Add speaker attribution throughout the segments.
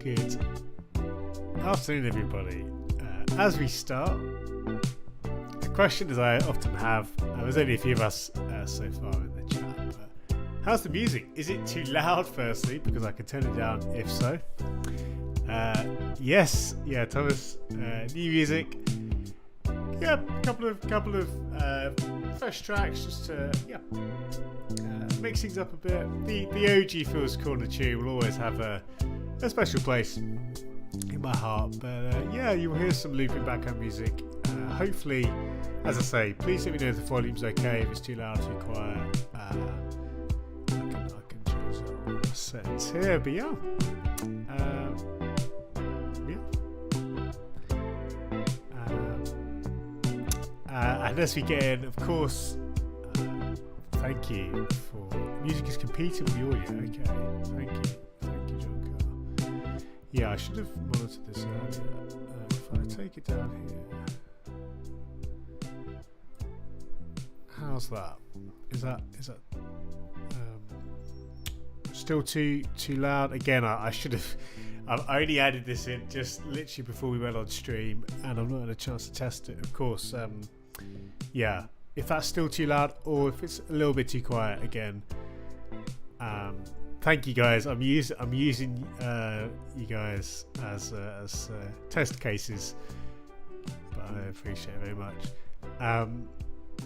Speaker 1: Good afternoon, everybody. As we start, the question as I often have, there's only a few of us so far in the chat, but how's the music? Is it too loud, firstly, because I can turn it down if so? Yes, yeah, Thomas, new music. Yeah, couple of fresh tracks just to mix things up a bit. The OG Feels Corner tune will always have a special place in my heart, but yeah, you'll hear some looping background music. Hopefully, as I say, please let me know if the volume's okay, if it's too loud, too quiet. I can choose all the settings here, but yeah. And as we get in, of course, thank you for music is competing with the audio. Okay, thank you, John Carl. Yeah, I should have monitored this earlier. If I take it down here, how's that? Is that still too loud? Again, I should have. I've only added this in just literally before we went on stream, and I've not had a chance to test it. Of course, yeah. If that's still too loud, or if it's a little bit too quiet, again, thank you guys. I'm using you guys as test cases, but I appreciate it very much. And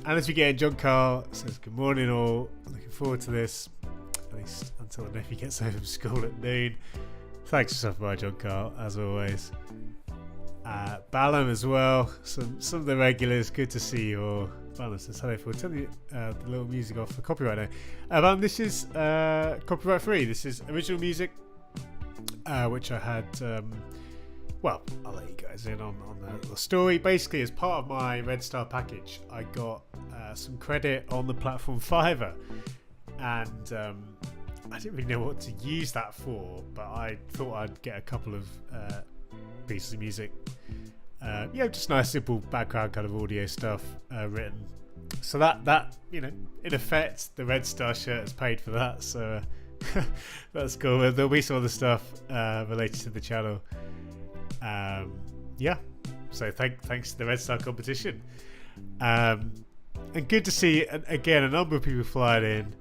Speaker 1: as we get in, John Carl says good morning all. Looking forward to this, at least until the nephew gets home from school at noon. Thanks for stopping by, John Carl, as always. Ballum as well. Some of the regulars. Good to see you all. Ballum says hello. For turn the little music off for copyright now. This is copyright free. This is original music, which I had. Well, I'll let you guys in on the story. Basically, as part of my Red Star package, I got some credit on the platform Fiverr, and I didn't really know what to use that for, but I thought I'd get a couple of pieces of music. Just nice, simple background kind of audio stuff written. So that in effect, the Red Star shirt has paid for that. So that's cool. There'll be some other stuff related to the channel. So thanks to the Red Star competition. And good to see again a number of people flying in.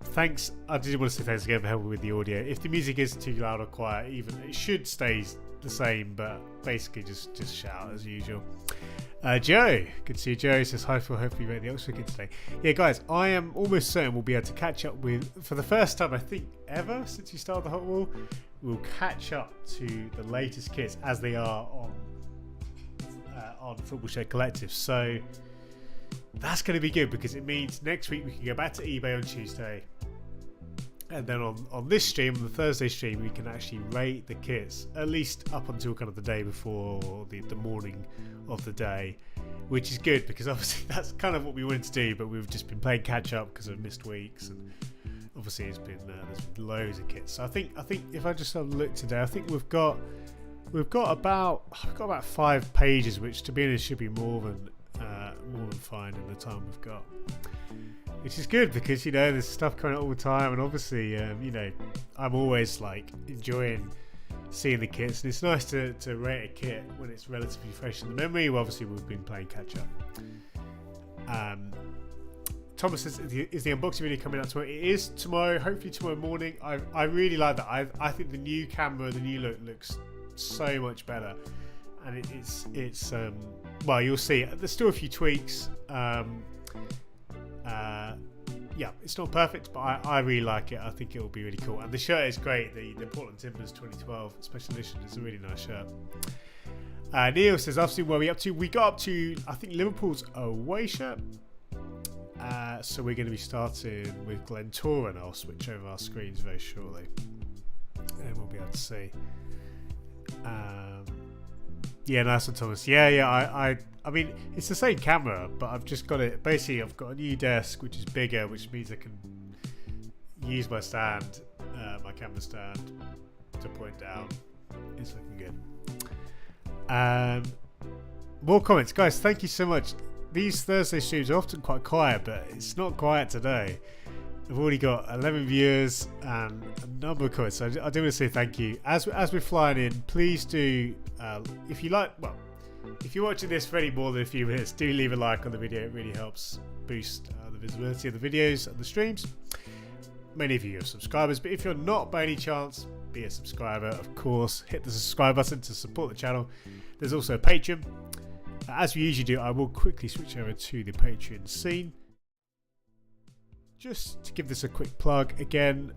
Speaker 1: Thanks. I did want to say thanks again for helping with the audio. If the music is too loud or quiet, even it should stay the same, but basically just shout as usual. Joe, good to see you. Joe says hi for hopefully you read the Oxford kit today. Yeah, guys, I am almost certain we'll be able to catch up with, for the first time I think ever since we started the Hot Wall, we'll catch up to the latest kits as they are on Football Shed Collective. So that's going to be good because it means next week we can go back to eBay on Tuesday, and then on this stream, on the Thursday stream, we can actually rate the kits at least up until kind of the day before, or the morning of the day, which is good because obviously that's kind of what we wanted to do, but we've just been playing catch up because of missed weeks, and obviously it's been there's been loads of kits. So I think if I just have a look today, I think we've got about 5 pages, which to be honest should be more than fine in the time we've got, which is good because there's stuff coming out all the time, and obviously I'm always like enjoying seeing the kits, and it's nice to rate a kit when it's relatively fresh in the memory. Well, obviously we've been playing catch up. Thomas says, is the unboxing video coming out tomorrow? It is tomorrow, hopefully tomorrow morning. I really like that. I think the new camera, the new look looks so much better, and it's well, you'll see there's still a few tweaks. It's not perfect, but I really like it. I think it will be really cool, and the shirt is great. The Portland Timbers 2012 special edition is a really nice shirt. Neil says, I've seen where we up to. We got up to, I think, Liverpool's away shirt. So we're going to be starting with Glentoran. I'll switch over our screens very shortly, and we'll be able to see. Nice one, Thomas. I mean, it's the same camera, but I've just got it. Basically, I've got a new desk, which is bigger, which means I can use my stand, my camera stand, to point down. It's looking good. More comments, guys. Thank you so much. These Thursday streams are often quite quiet, but it's not quiet today. I've already got 11 viewers and a number of comments. So I do want to say thank you. As we're flying in, please do, if you like, well, if you're watching this for any more than a few minutes, do leave a like on the video. It really helps boost the visibility of the videos and the streams. Many of you are subscribers, but if you're not by any chance, be a subscriber, of course. Hit the subscribe button to support the channel. There's also a Patreon. As we usually do, I will quickly switch over to the Patreon scene. Just to give this a quick plug again,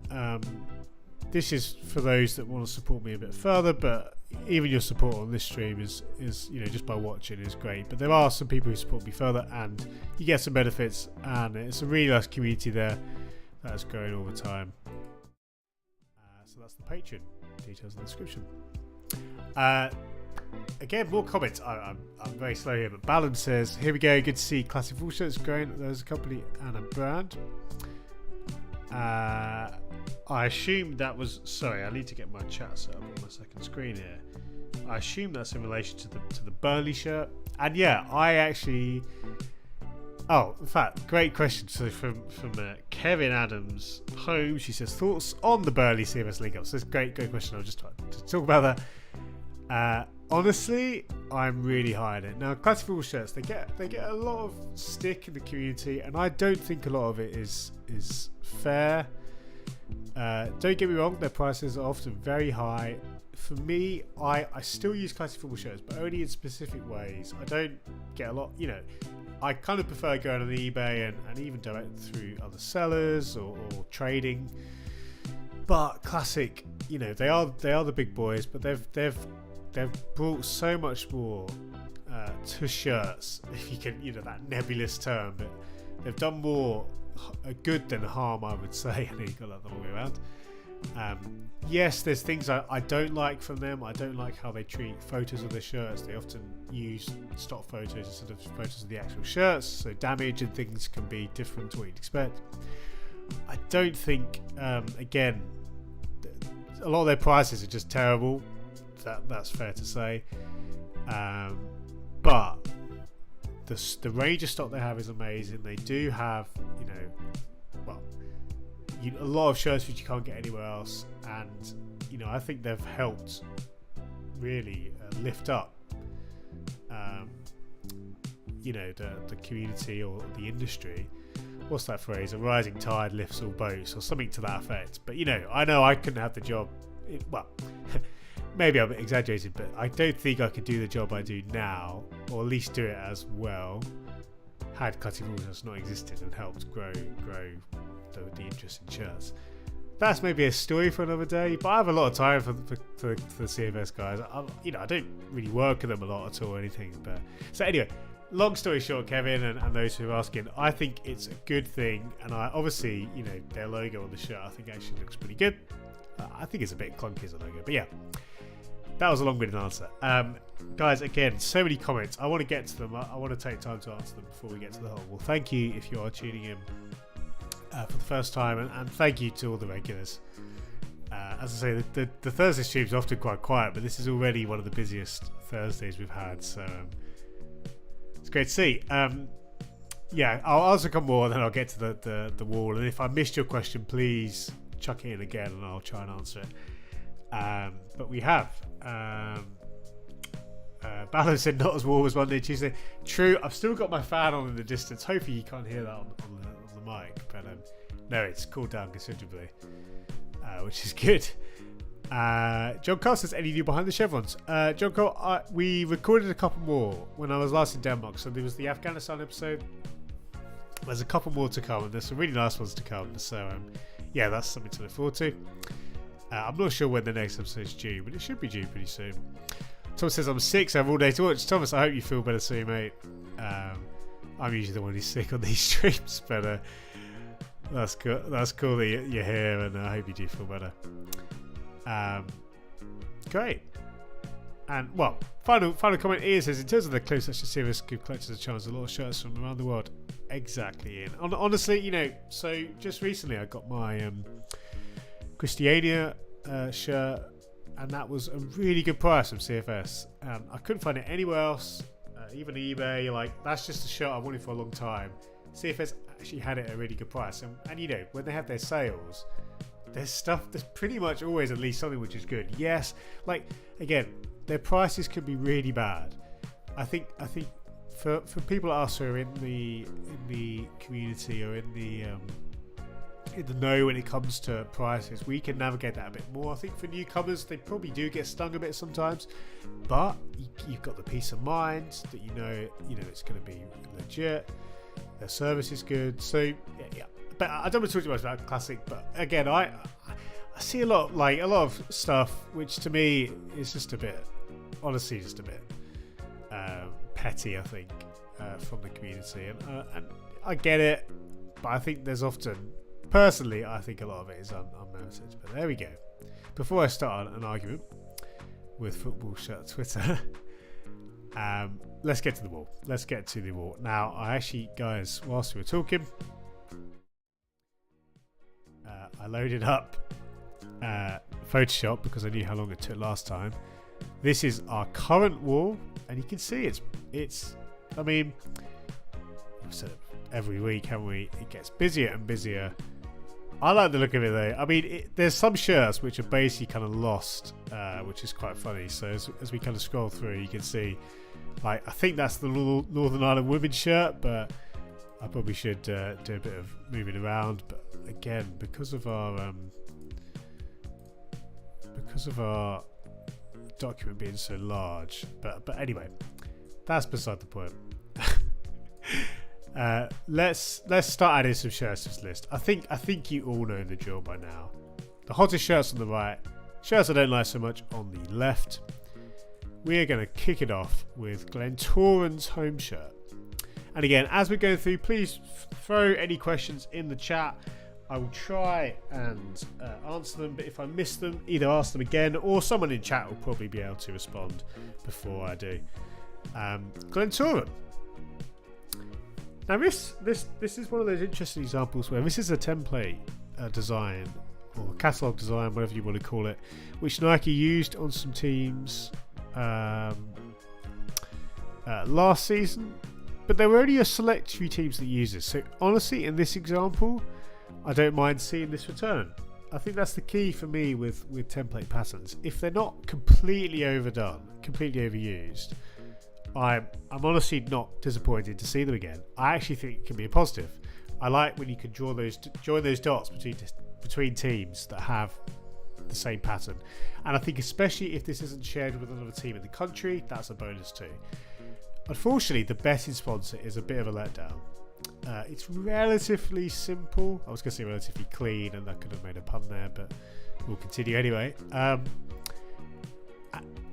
Speaker 1: this is for those that want to support me a bit further, but even your support on this stream is just by watching is great. But there are some people who support me further, and you get some benefits, and it's a really nice community there that's growing all the time. So that's the Patreon. Details in the description. Again, more comments. I'm very slow here, but Ballon says, here we go, good to see classic full shirts growing. There's a company and a brand. I assume that was, sorry, I need to get my chat set up on my second screen here. I assume that's in relation to the Burnley shirt. And yeah, I actually, oh, in fact, great question. So from Kevin Adams home, she says, thoughts on the Burnley CMS League Up. So it's a great question. I'll just try to talk about that. Honestly, I'm really high on it. Now, classic football shirts, they get a lot of stick in the community, and I don't think a lot of it is fair. Don't get me wrong, their prices are often very high. For me, I still use classic football shirts, but only in specific ways. I don't get a lot, I kind of prefer going on eBay and even direct through other sellers or trading. But classic, they are the big boys, but they've brought so much more to shirts, if you can, that nebulous term, but they've done more good than harm, I would say. I know you got that the wrong way around. Yes, there's things I don't like from them. I don't like how they treat photos of their shirts. They often use stock photos instead of photos of the actual shirts, so damage and things can be different to what you'd expect. I don't think, again, a lot of their prices are just terrible. That's fair to say, but the range of stock they have is amazing. They do have, a lot of shirts which you can't get anywhere else, and I think they've helped really lift up, the community or the industry. What's that phrase? A rising tide lifts all boats, or something to that effect. But I know I couldn't have the job. Maybe I'm exaggerating, but I don't think I could do the job I do now, or at least do it as well, had classic rules not existed and helped grow the interest in shirts. That's maybe a story for another day, but I have a lot of time for the CFS guys. I don't really work with them a lot at all or anything. But so anyway, long story short, Kevin and those who are asking, I think it's a good thing, and I obviously their logo on the shirt I think actually looks pretty good. I think it's a bit clunky as a logo, but yeah. That was a long-winded answer. Guys, again, so many comments. I want to get to them. I want to take time to answer them before we get to the whole. Well, thank you if you are tuning in for the first time, and thank you to all the regulars. As I say, the Thursday stream is often quite quiet, but this is already one of the busiest Thursdays we've had, so it's great to see. Yeah, I'll answer a couple more, and then I'll get to the wall. And if I missed your question, please chuck it in again, and I'll try and answer it. But we have Ballo said not as warm as Monday, Tuesday. True, I've still got my fan on in the distance. Hopefully you can't hear that on the mic, but no, it's cooled down considerably, which is good. John Carl says, any new behind the chevrons? John Carl, we recorded a couple more when I was last in Denmark. So there was the Afghanistan episode. There's a couple more to come, and there's some really nice ones to come. So yeah, that's something to look forward to. I'm not sure when the next episode is due, but it should be due pretty soon. Thomas says, I'm sick, so I have all day to watch. Thomas, I hope you feel better soon, mate. I'm usually the one who's sick on these streams, but that's cool. That's cool that you're here, and I hope you do feel better. Great. And well, final comment here says, in terms of the close section series, give collectors a chance. A lot of shirts from around the world. Exactly, Ian. Honestly, so just recently I got my Christiania shirt, and that was a really good price from CFS. I couldn't find it anywhere else, even eBay. Like, that's just a shirt I wanted for a long time, see if there's actually had it at a really good price. And you know, when they have their sales, there's pretty much always at least something which is good. Yes, like again, their prices could be really bad. I think for people like us who are in the community or in the know when it comes to prices, we can navigate that a bit more. I think for newcomers, they probably do get stung a bit sometimes, but you've got the peace of mind that you know it's going to be legit. Their service is good, so yeah. But I don't want to talk too much about classic. But again, I see a lot of stuff which to me is just a bit, honestly, just a bit petty. I think from the community, and I get it, but I think there's often, personally, I think a lot of it is unmerited. But there we go. Before I start an argument with Football Shirt Twitter, let's get to the wall. Now, I actually, guys, whilst we were talking, I loaded up Photoshop because I knew how long it took last time. This is our current wall, and you can see it's. I mean, I've said it every week, haven't we? It gets busier and busier. I like the look of it though. I mean, there's some shirts which are basically kind of lost, which is quite funny. So as we kind of scroll through, you can see, like, I think that's the Northern Ireland women's shirt, but I probably should do a bit of moving around. But again, because of our document being so large, but anyway, that's beside the point. Let's start adding some shirts to this list. I think you all know the drill by now. The hottest shirts on the right, shirts I don't like so much on the left. We are going to kick it off with Glentoran's home shirt. And again, as we go through, please throw any questions in the chat. I will try and answer them, but if I miss them, either ask them again, or someone in chat will probably be able to respond before I do. Glentoran. Now this is one of those interesting examples where this is a template design or catalogue design, whatever you want to call it, which Nike used on some teams last season, but there were only a select few teams that use this. So honestly, in this example, I don't mind seeing this return. I think that's the key for me with template patterns. If they're not completely overdone, completely overused, I'm honestly not disappointed to see them again. I actually think it can be a positive. I like when you can join those dots between teams that have the same pattern, and I think especially if this isn't shared with another team in the country, that's a bonus too. Unfortunately, the betting sponsor is a bit of a letdown. It's relatively simple. I was going to say relatively clean, and that could have made a pun there, but we'll continue anyway. And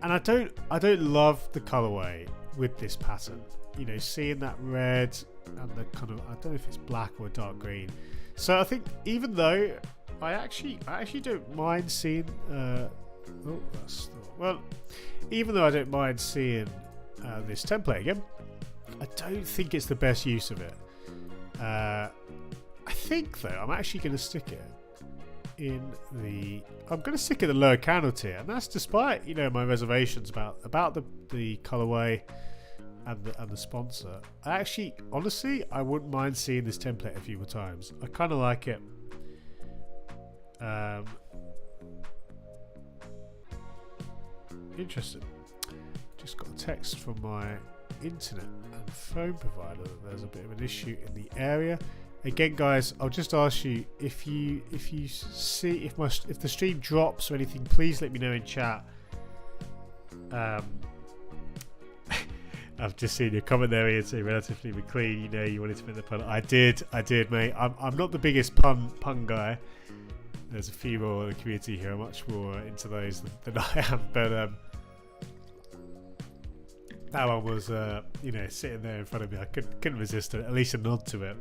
Speaker 1: I don't love the colorway with this pattern. You know, seeing that red and the kind of, I don't know if it's black or dark green. So I think even though I actually don't mind seeing even though I don't mind seeing this template again, I don't think it's the best use of it. I think though I'm actually going to stick it in the lower candle tier, and that's despite my reservations about the colorway and the sponsor. Honestly, I wouldn't mind seeing this template a few more times. I kind of like it. Interesting. Just got a text from my internet and phone provider that there's a bit of an issue in the area. Again, guys, I'll just ask you if you see if the stream drops or anything, please let me know in chat. I've just seen your comment there, Ian, saying relatively clean. You wanted to make the pun. I did, mate. I'm not the biggest pun guy. There's a few more in the community who are much more into those than I am, but that one was sitting there in front of me. I couldn't resist it. At least a nod to it.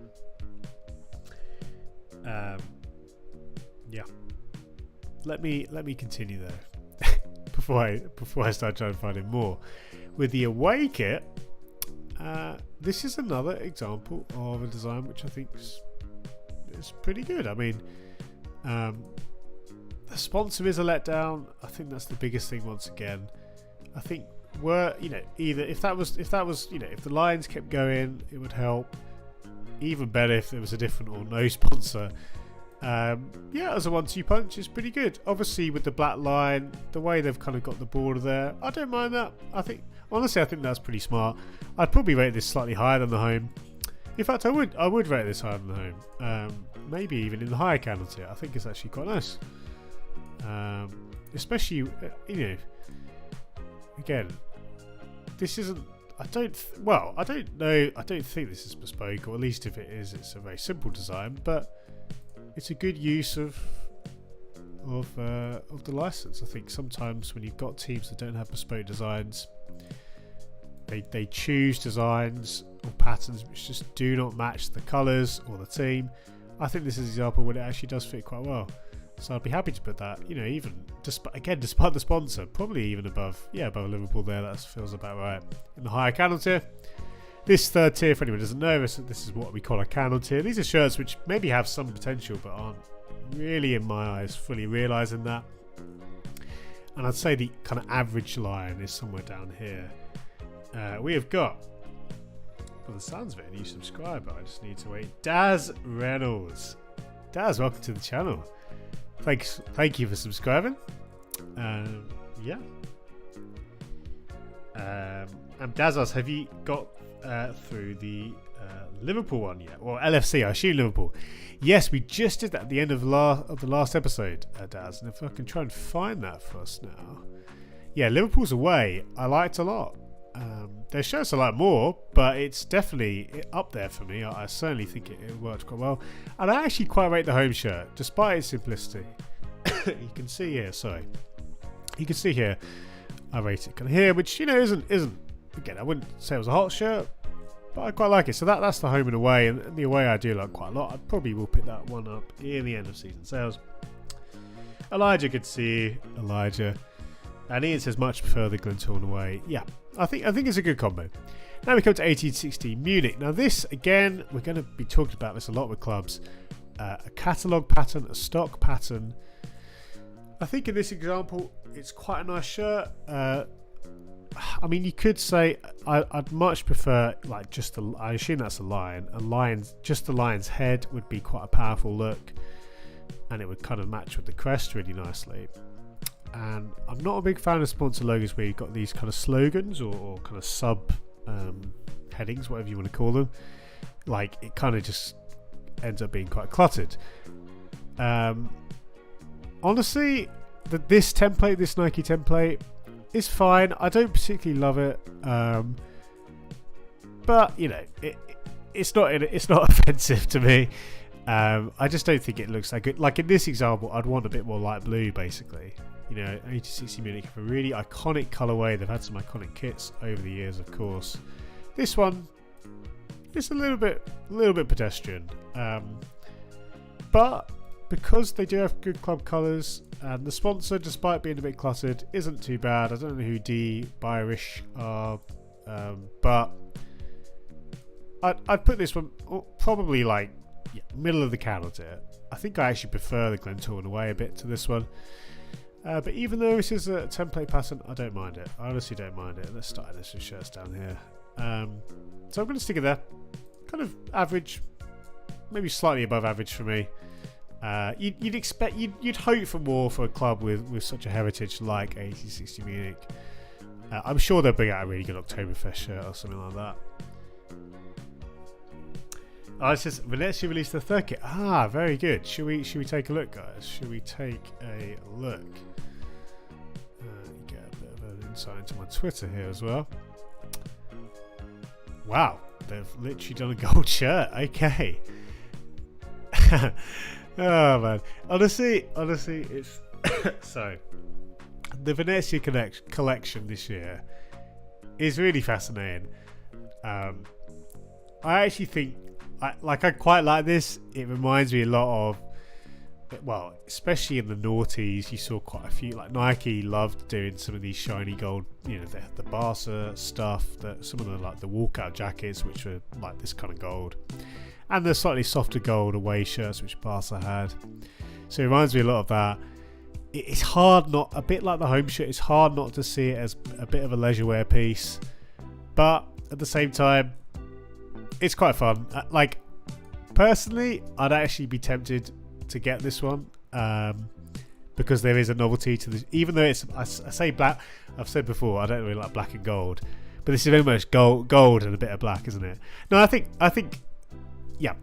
Speaker 1: Yeah. Let me continue though. before I start trying to find in more. With the away kit, this is another example of a design which I think is pretty good. I mean, the sponsor is a letdown. I think that's the biggest thing once again. I think if the Lions kept going, it would help. even better if there was a different or no sponsor. As a 1-2 punch, is pretty good. Obviously, with the black line, the way they've kind of got the border there, I don't mind that. I think that's pretty smart. I'd probably rate this slightly higher than the home. In fact, I would rate this higher than the home. Maybe even in the higher counter tier. I think it's actually quite nice. Especially, again, this isn't. I don't know. I don't think this is bespoke, or at least if it is, it's a very simple design. But it's a good use of the license. I think sometimes when you've got teams that don't have bespoke designs, they choose designs or patterns which just do not match the colours or the team. I think this is an example where it actually does fit quite well. So I'd be happy to put that, even despite the sponsor, probably even above Liverpool there. That feels about right. In the higher canal tier, this third tier, for anyone who doesn't know, this is what we call a canal tier. These are shirts which maybe have some potential but aren't really, in my eyes, fully realising that. And I'd say the kind of average line is somewhere down here. We have got, well, the sounds of it, a new subscriber. I just need to wait. Daz Reynolds. Daz, welcome to the channel. Thank you for subscribing. And Daz asks, have you got through the Liverpool one yet? Well, LFC, I assume Liverpool. Yes, we just did that at the end of the last episode, Daz. And if I can try and find that for us now. Yeah, Liverpool's away. I liked a lot. Their shirts I like more, but it's definitely up there for me. I certainly think it worked quite well. And I actually quite rate the home shirt, despite its simplicity. You can see here, I rate it kind of here, which, isn't, again, I wouldn't say it was a hot shirt, but I quite like it. So that's the home and away, and the away I do like quite a lot. I probably will pick that one up in the end of season sales. Elijah, good to see you, Elijah. And Ian says much prefer the Glentoran away. Yeah, I think it's a good combo. Now we come to 1860 Munich. Now this, again, we're going to be talking about this a lot with clubs. A catalogue pattern, a stock pattern. I think in this example, it's quite a nice shirt. I mean, you could say I'd much prefer like just I assume that's a lion. Just the lion's head would be quite a powerful look, and it would kind of match with the crest really nicely. And I'm not a big fan of sponsor logos where you've got these kind of slogans or kind of sub headings, whatever you want to call them. Like, it kind of just ends up being quite cluttered. Honestly, this Nike template is fine. I don't particularly love it, but it's not offensive to me. I just don't think it looks that good. Like in this example, I'd want a bit more light blue, basically. 1860 Munich have a really iconic colourway. They've had some iconic kits over the years, of course. This one, it's a little bit pedestrian, but because they do have good club colours, and the sponsor, despite being a bit cluttered, isn't too bad. I don't know who D Bayerisch are, but I'd put this one probably middle of the counter tier. I think I actually prefer the Glentoran away a bit to this one. But even though this is a template pattern, I don't mind it. I honestly don't mind it. Let's start this with shirts down here. So I'm going to stick it there. Kind of average, maybe slightly above average for me. You'd hope for more for a club with such a heritage like 1860 Munich. I'm sure they'll bring out a really good Oktoberfest shirt or something like that. It says Venezia released the third kit. Very good. Should we take a look, guys? Should we take a look? Get a bit of an insight into my Twitter here as well. Wow, they've literally done a gold shirt. Okay. Oh man, honestly, it's so the Venezia collection this year is really fascinating. I actually think I quite like this. It reminds me a lot of, well, especially in the noughties, you saw quite a few. Like Nike loved doing some of these shiny gold, the Barca stuff. Some of the walkout jackets, which were like this kind of gold. And the slightly softer gold away shirts, which Barca had. So it reminds me a lot of that. It's hard not, a bit like the home shirt, it's hard not to see it as a bit of a leisure wear piece. But at the same time, it's quite fun. personally, I'd actually be tempted to get this one because there is a novelty to this. Even though it's, I say black, I've said before, I don't really like black and gold, but this is very much gold and a bit of black, isn't it? No, I think, yeah.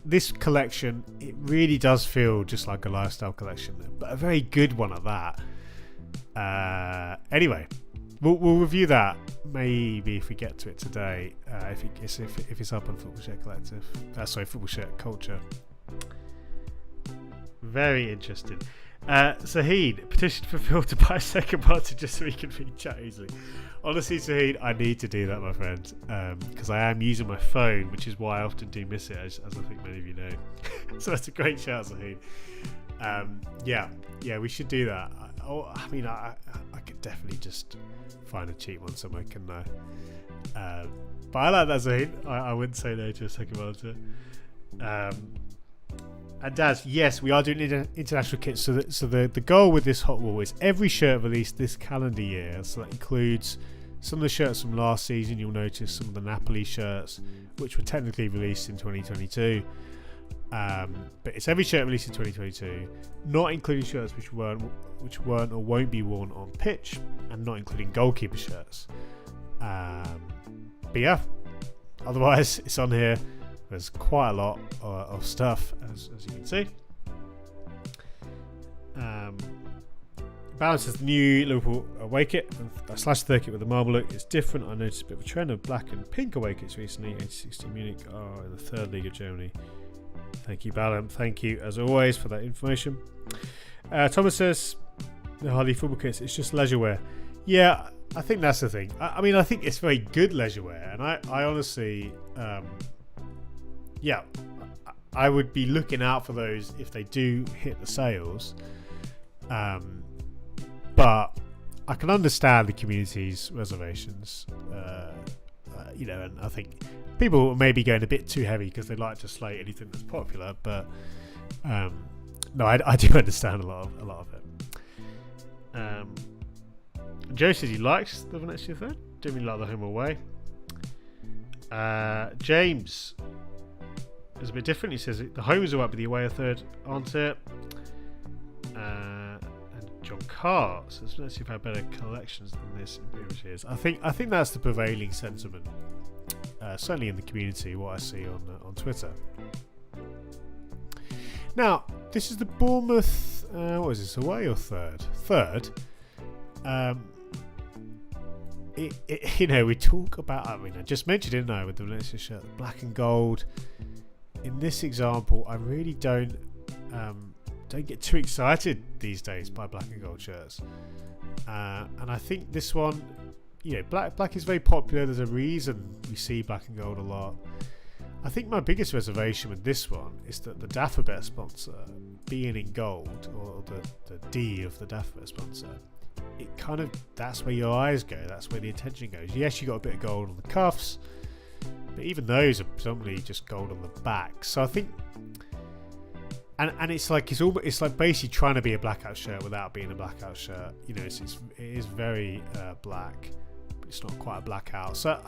Speaker 1: This collection, it really does feel just like a lifestyle collection, but a very good one at that. Anyway, we'll review that maybe if we get to it today. If it's up on Football Shirt Collective, Football Shirt Culture. Very interesting. Saheed petitioned for Phil to buy a second monitor just so he can read chat easily. Honestly, Saheed, I need to do that, my friend, because I am using my phone, which is why I often do miss it, as I think many of you know. So that's a great shout, Saheed. Yeah, we should do that. I could definitely just find a cheap one somewhere, couldn't I? But I like that, Saheed. I wouldn't say no to a second monitor. And Daz, yes, we are doing international kits. So the goal with this Hot Wall is every shirt released this calendar year. So that includes some of the shirts from last season. You'll notice some of the Napoli shirts, which were technically released in 2022. But it's every shirt released in 2022, not including shirts which weren't or won't be worn on pitch, and not including goalkeeper shirts. But yeah, otherwise it's on here. There's quite a lot of stuff, as you can see. Balance has the new Liverpool away kit, slash third kit with the marble look. It's different. I noticed a bit of a trend of black and pink away kits recently. 1860 Munich are in the third league of Germany. Thank you, Balam. Thank you, as always, for that information. Thomas says, the hardly football kits, it's just leisure wear. Yeah, I think that's the thing. I think it's very good leisure wear, and I honestly... yeah, I would be looking out for those if they do hit the sales. But I can understand the community's reservations. And I think people may be going a bit too heavy because they like to slate anything that's popular. But no, I do understand a lot of it. Joe says he likes the Venezia third. Didn't really like the home away. James is a bit different. He says the home is alright, but the away a third aren't it. And John Carr says, let's see if I have better collections than this in previous years. I think that's the prevailing sentiment, certainly in the community, what I see on Twitter. Now, this is the Bournemouth, what is this, away or third? Third. We talk about, I just mentioned, didn't I, with the Valencia shirt, black and gold. In this example, I really don't get too excited these days by black and gold shirts. And I think this one, black is very popular. There's a reason we see black and gold a lot. I think my biggest reservation with this one is that the Dafabet sponsor, being in gold, or the D of the Dafabet sponsor, it kind of, that's where your eyes go, that's where the attention goes. Yes, you got a bit of gold on the cuffs, but even those are predominantly just gold on the back. So I think, and it's like basically trying to be a blackout shirt without being a blackout shirt. It is very black, but it's not quite a blackout. So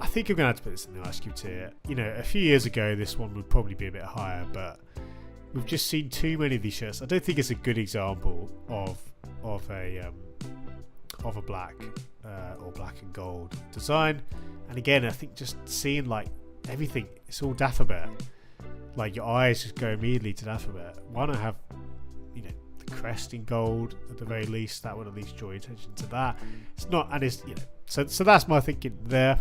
Speaker 1: I think I'm going to have to put this in the ice cube tier. A few years ago, this one would probably be a bit higher, but we've just seen too many of these shirts. I don't think it's a good example of a black or black and gold design. And again, I think just seeing like everything, it's all Dafabet. Like your eyes just go immediately to Dafabet. Why not have the crest in gold at the very least? That would at least draw your attention to that. It's not, and it's so that's my thinking there.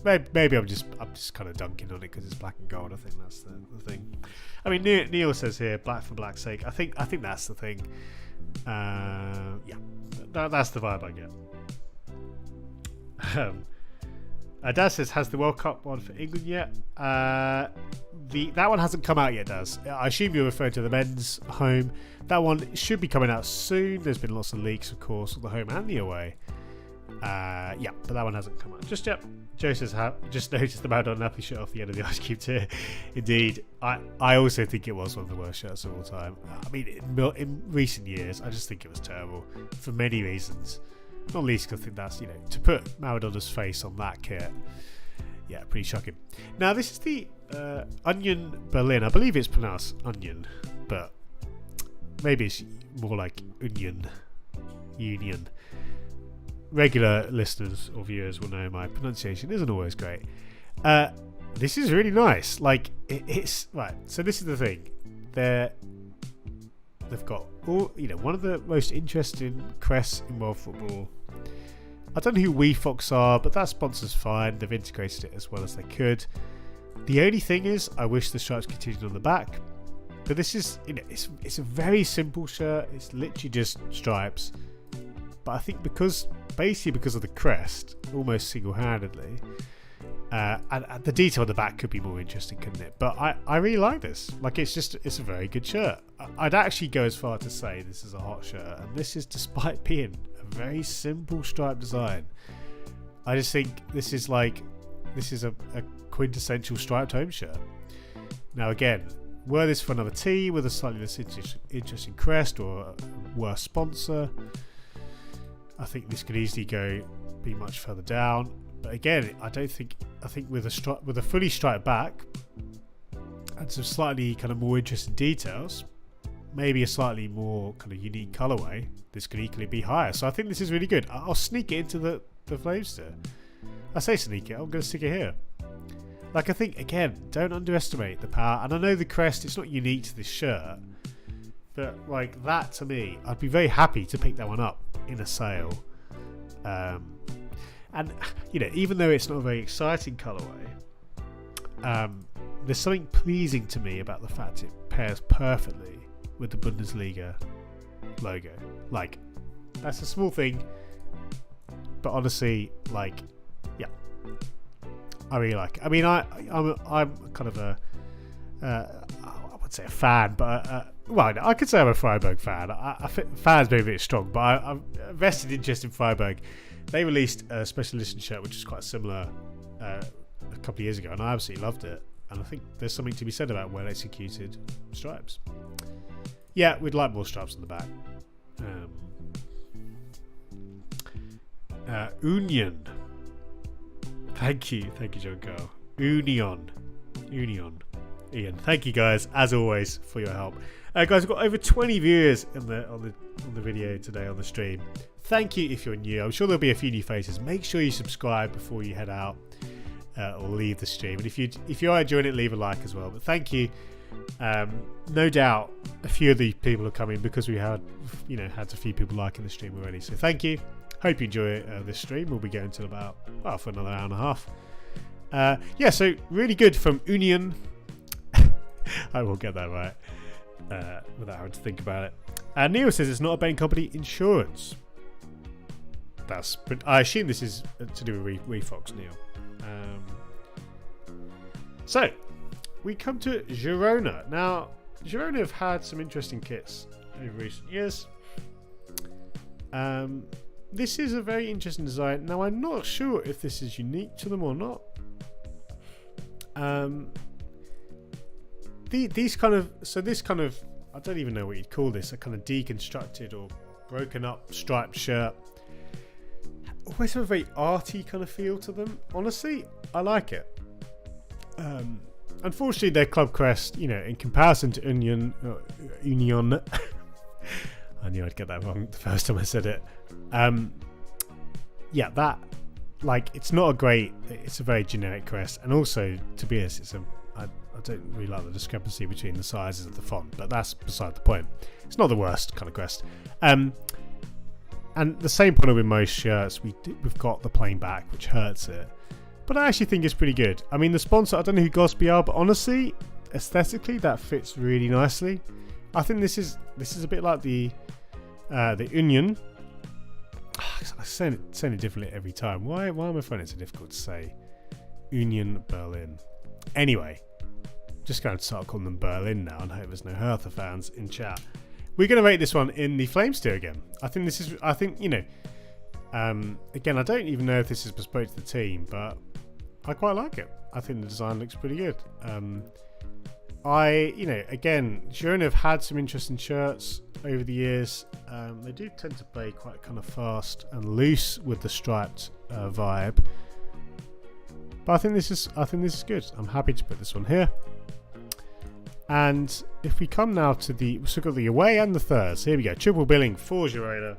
Speaker 1: But maybe I'm just kind of dunking on it because it's black and gold. I think that's the thing. I mean, Neil says here, black for black's sake. I think that's the thing. That's the vibe I get. Daz says, has the World Cup one for England yet? That one hasn't come out yet, Daz. I assume you're referring to the men's home. That one should be coming out soon. There's been lots of leaks, of course, of the home and the away. But that one hasn't come out just yet. Joe says, just noticed the Macron and Napoli shirt off the end of the ice cube tier. Indeed, I also think it was one of the worst shirts of all time. I mean, in recent years, I just think it was terrible for many reasons. Not least because I think that's, to put Maradona's face on that kit, yeah, pretty shocking. Now, this is the Union Berlin. I believe it's pronounced onion, but maybe it's more like union. Regular listeners or viewers will know my pronunciation isn't always great. This is really nice. Like, it's right. So this is the thing. They've got all, one of the most interesting crests in world football. I don't know who WeFox are, but that sponsor's fine. They've integrated it as well as they could. The only thing is, I wish the stripes continued on the back. But this is, it's a very simple shirt. It's literally just stripes. But I think basically because of the crest, almost single-handedly, and the detail on the back could be more interesting, couldn't it? But I really like this. Like, it's a very good shirt. I'd actually go as far to say this is a hot shirt, and this is despite being a very simple stripe design. I just think this is a quintessential striped home shirt. Now, again, were this for another tee with a slightly less interesting crest or a worse sponsor, I think this could easily be much further down. But again, I think with a fully striped back and some slightly kind of more interesting details, maybe a slightly more kind of unique colorway, this could equally be higher. So I think this is really good. I'll sneak it into the Flamester. I say sneak it, I'm going to stick it here. Like, I think, again, don't underestimate the power. And I know the crest, it's not unique to this shirt, but like that, to me, I'd be very happy to pick that one up in a sale. And even though it's not a very exciting colorway, there's something pleasing to me about the fact it pairs perfectly with the Bundesliga logo. Like, that's a small thing, but honestly, like, yeah, I really like it. I mean, I'm kind of I would say a fan, but well, I could say I'm a Freiburg fan. Fans may be a bit strong, but I'm vested interest in Freiburg. They released a special edition shirt which is quite similar a couple of years ago, and I absolutely loved it. And I think there's something to be said about well executed stripes. Yeah, we'd like more stripes on the back. Union. Thank you, John Carl. Union. Ian, thank you guys as always for your help. Guys, we've got over 20 viewers on the video today on the stream. Thank you if you're new. I'm sure there'll be a few new faces. Make sure you subscribe before you head out or leave the stream. And if you are enjoying it, leave a like as well. But thank you. No doubt a few of the people are coming because we had a few people liking the stream already. So thank you. Hope you enjoy this stream. We'll be going till about for another hour and a half. So really good from Union. I will get that right without having to think about it. Neil says it's not a Bain Company insurance. I assume this is to do with WeFox, Neil. So we come to Girona. Now, Girona have had some interesting kits over recent years. This is a very interesting design. Now, I'm not sure if this is unique to them or not. This kind of, I don't even know what you'd call this, a kind of deconstructed or broken up striped shirt. Always have a very arty kind of feel to them. Honestly, I like it. Unfortunately, their club crest, in comparison to Union, I knew I'd get that wrong the first time I said it. It's not a great, it's a very generic crest. And also, to be honest, I don't really like the discrepancy between the sizes of the font, but that's beside the point. It's not the worst kind of crest. And the same point with most shirts, we've got the plain back, which hurts it. But I actually think it's pretty good. I mean, the sponsor, I don't know who Gosby are, but honestly, aesthetically, that fits really nicely. I think this is a bit like the Union. I say it differently every time. Why am I finding it so difficult to say? Union Berlin. Anyway, just going to start calling them Berlin now and hope there's no Hertha fans in chat. We're going to rate this one in the Flamester again. Again, I don't even know if this is bespoke to the team, but I quite like it. I think the design looks pretty good. Again, Girona have had some interesting shirts. over the years. They do tend to play quite kind of fast and loose with the striped vibe. But I think this is good. I'm happy to put this one here. And if we come now to we've still got the away and the third. So here we go. Triple billing for Girona.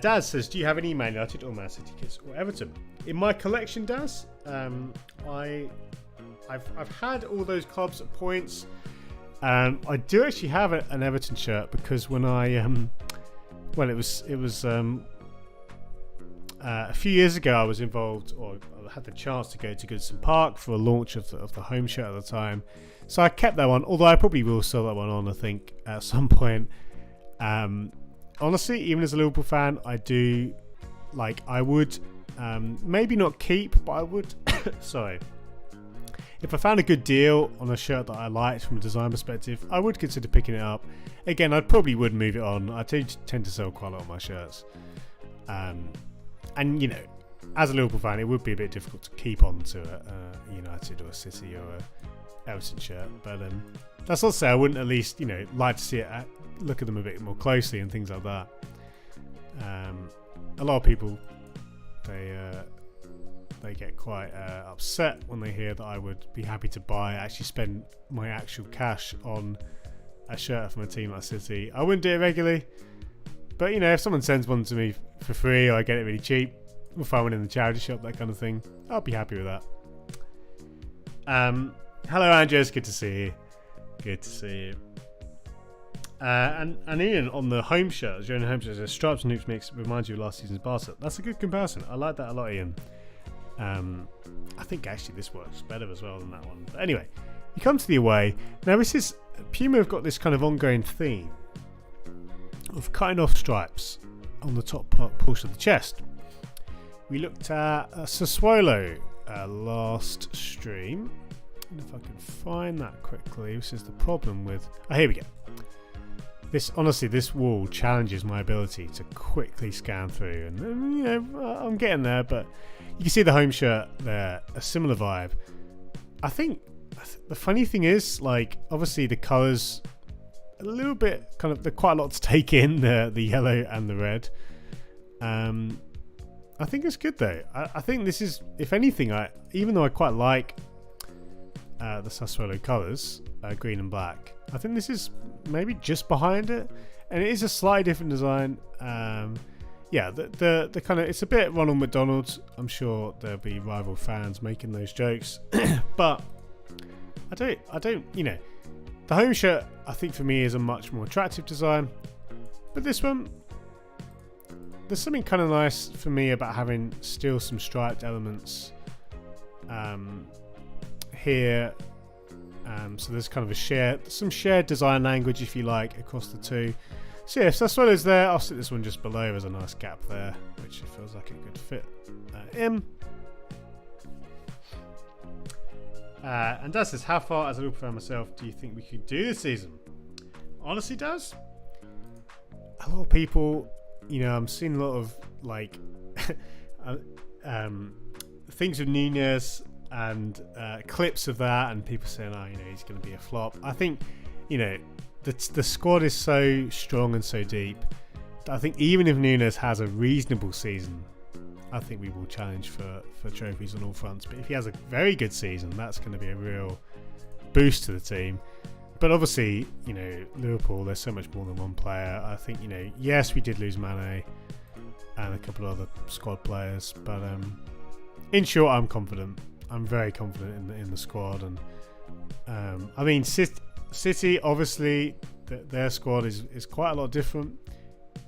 Speaker 1: Daz says, do you have any Man United or Man City kits or Everton? In my collection, Daz, I've had all those clubs at points. I do actually have an Everton shirt because when I it was a few years ago I was involved, or I had the chance to go to Goodison Park for a launch of the home shirt at the time. So I kept that one, although I probably will sell that one on, I think, at some point. Honestly, even as a Liverpool fan, I would maybe not keep, but I would sorry. If I found a good deal on a shirt that I liked from a design perspective, I would consider picking it up. Again, I probably would move it on. I tend to sell quite a lot of my shirts. And, you know, as a Liverpool fan, it would be a bit difficult to keep on to a United or a City or a Everton shirt. But that's not to say I wouldn't at least, you know, like to see it, look at them a bit more closely and things like that. A lot of people, they get quite upset when they hear that I would be happy to actually spend my actual cash on a shirt from a team like City. I wouldn't do it regularly, but you know, if someone sends one to me for free or I get it really cheap, or find one in the charity shop, that kind of thing, I'll be happy with that. Hello, Andrew. Good to see you. Good to see you. And Ian, on the home shirt, during the home shirt, stripes and hoops mix reminds you of last season's Barca. That's a good comparison. I like that a lot, Ian. I think actually this works better as well than that one. But anyway, you come to the away. Now Puma have got this kind of ongoing theme of cutting off stripes on the top portion of the chest. We looked at Sassuolo last stream. And if I can find that quickly, this is the problem with... Oh, here we go. This wall challenges my ability to quickly scan through. And, you know, I'm getting there, but... You can see the home shirt there, a similar vibe. I think the funny thing is, like, obviously the colours, a little bit kind of, there's quite a lot to take in, the yellow and the red. I think it's good though. I think this is, if anything, even though I quite like the Sassuolo colours, green and black, I think this is maybe just behind it, and it is a slightly different design. Yeah, the kind of, it's a bit Ronald McDonald. I'm sure there'll be rival fans making those jokes, but I don't, you know, the home shirt I think for me is a much more attractive design, but this one, there's something kind of nice for me about having still some striped elements here. So there's kind of some shared design language, if you like, across the two. So yeah, if Sassuolo's there, I'll stick this one just below. There's a nice gap there, which feels like a good fit in. And Daz says, how far as a Liverpool fan myself do you think we could do this season? Honestly, Daz, a lot of people, you know, I'm seeing a lot of like things with Nunez and clips of that, and people saying, oh, you know, he's going to be a flop. I think, you know, the squad is so strong and so deep that I think even if Nunez has a reasonable season, I think we will challenge for trophies on all fronts. But if he has a very good season, that's going to be a real boost to the team. But obviously, you know, Liverpool, there's so much more than one player. I think, you know, yes, we did lose Mane and a couple of other squad players, but in short, I'm confident. I'm very confident in the squad, and I mean, City, obviously, their squad is quite a lot different,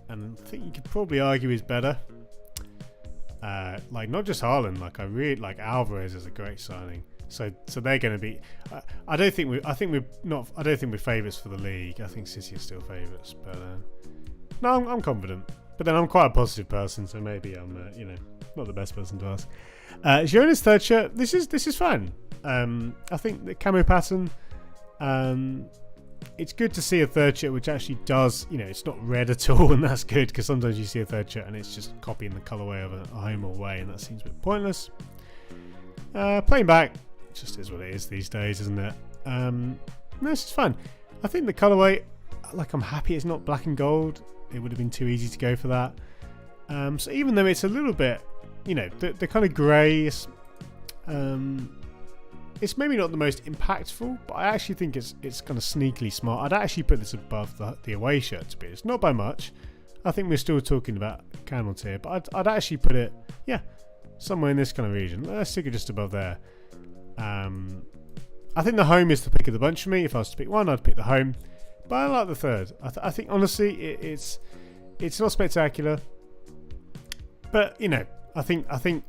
Speaker 1: and I think you could probably argue is better. Like, not just Haaland, like, I really like Alvarez is a great signing. So they're going to be. I don't think we're favourites for the league. I think City are still favourites, but no, I'm confident. But then I'm quite a positive person, so maybe I'm you know, not the best person to ask. Girona's third shirt. This is fun. I think the camo pattern. It's good to see a third shirt which actually does, you know, it's not red at all, and that's good, because sometimes you see a third shirt and it's just copying the colourway of a home or away, and that seems a bit pointless. Playing back just is what it is these days, isn't it? No, this is fun. I think the colourway, like, I'm happy it's not black and gold. It would have been too easy to go for that. So even though it's a little bit, the kind of grey, it's maybe not the most impactful, but I actually think it's kind of sneakily smart. I'd actually put this above the away shirt, to be honest. Not by much. I think we're still talking about camel tier, but I'd actually put it, somewhere in this kind of region. Let's stick it just above there. I think the home is the pick of the bunch for me. If I was to pick one, I'd pick the home. But I like the third. I think, honestly, it's not spectacular. But, I think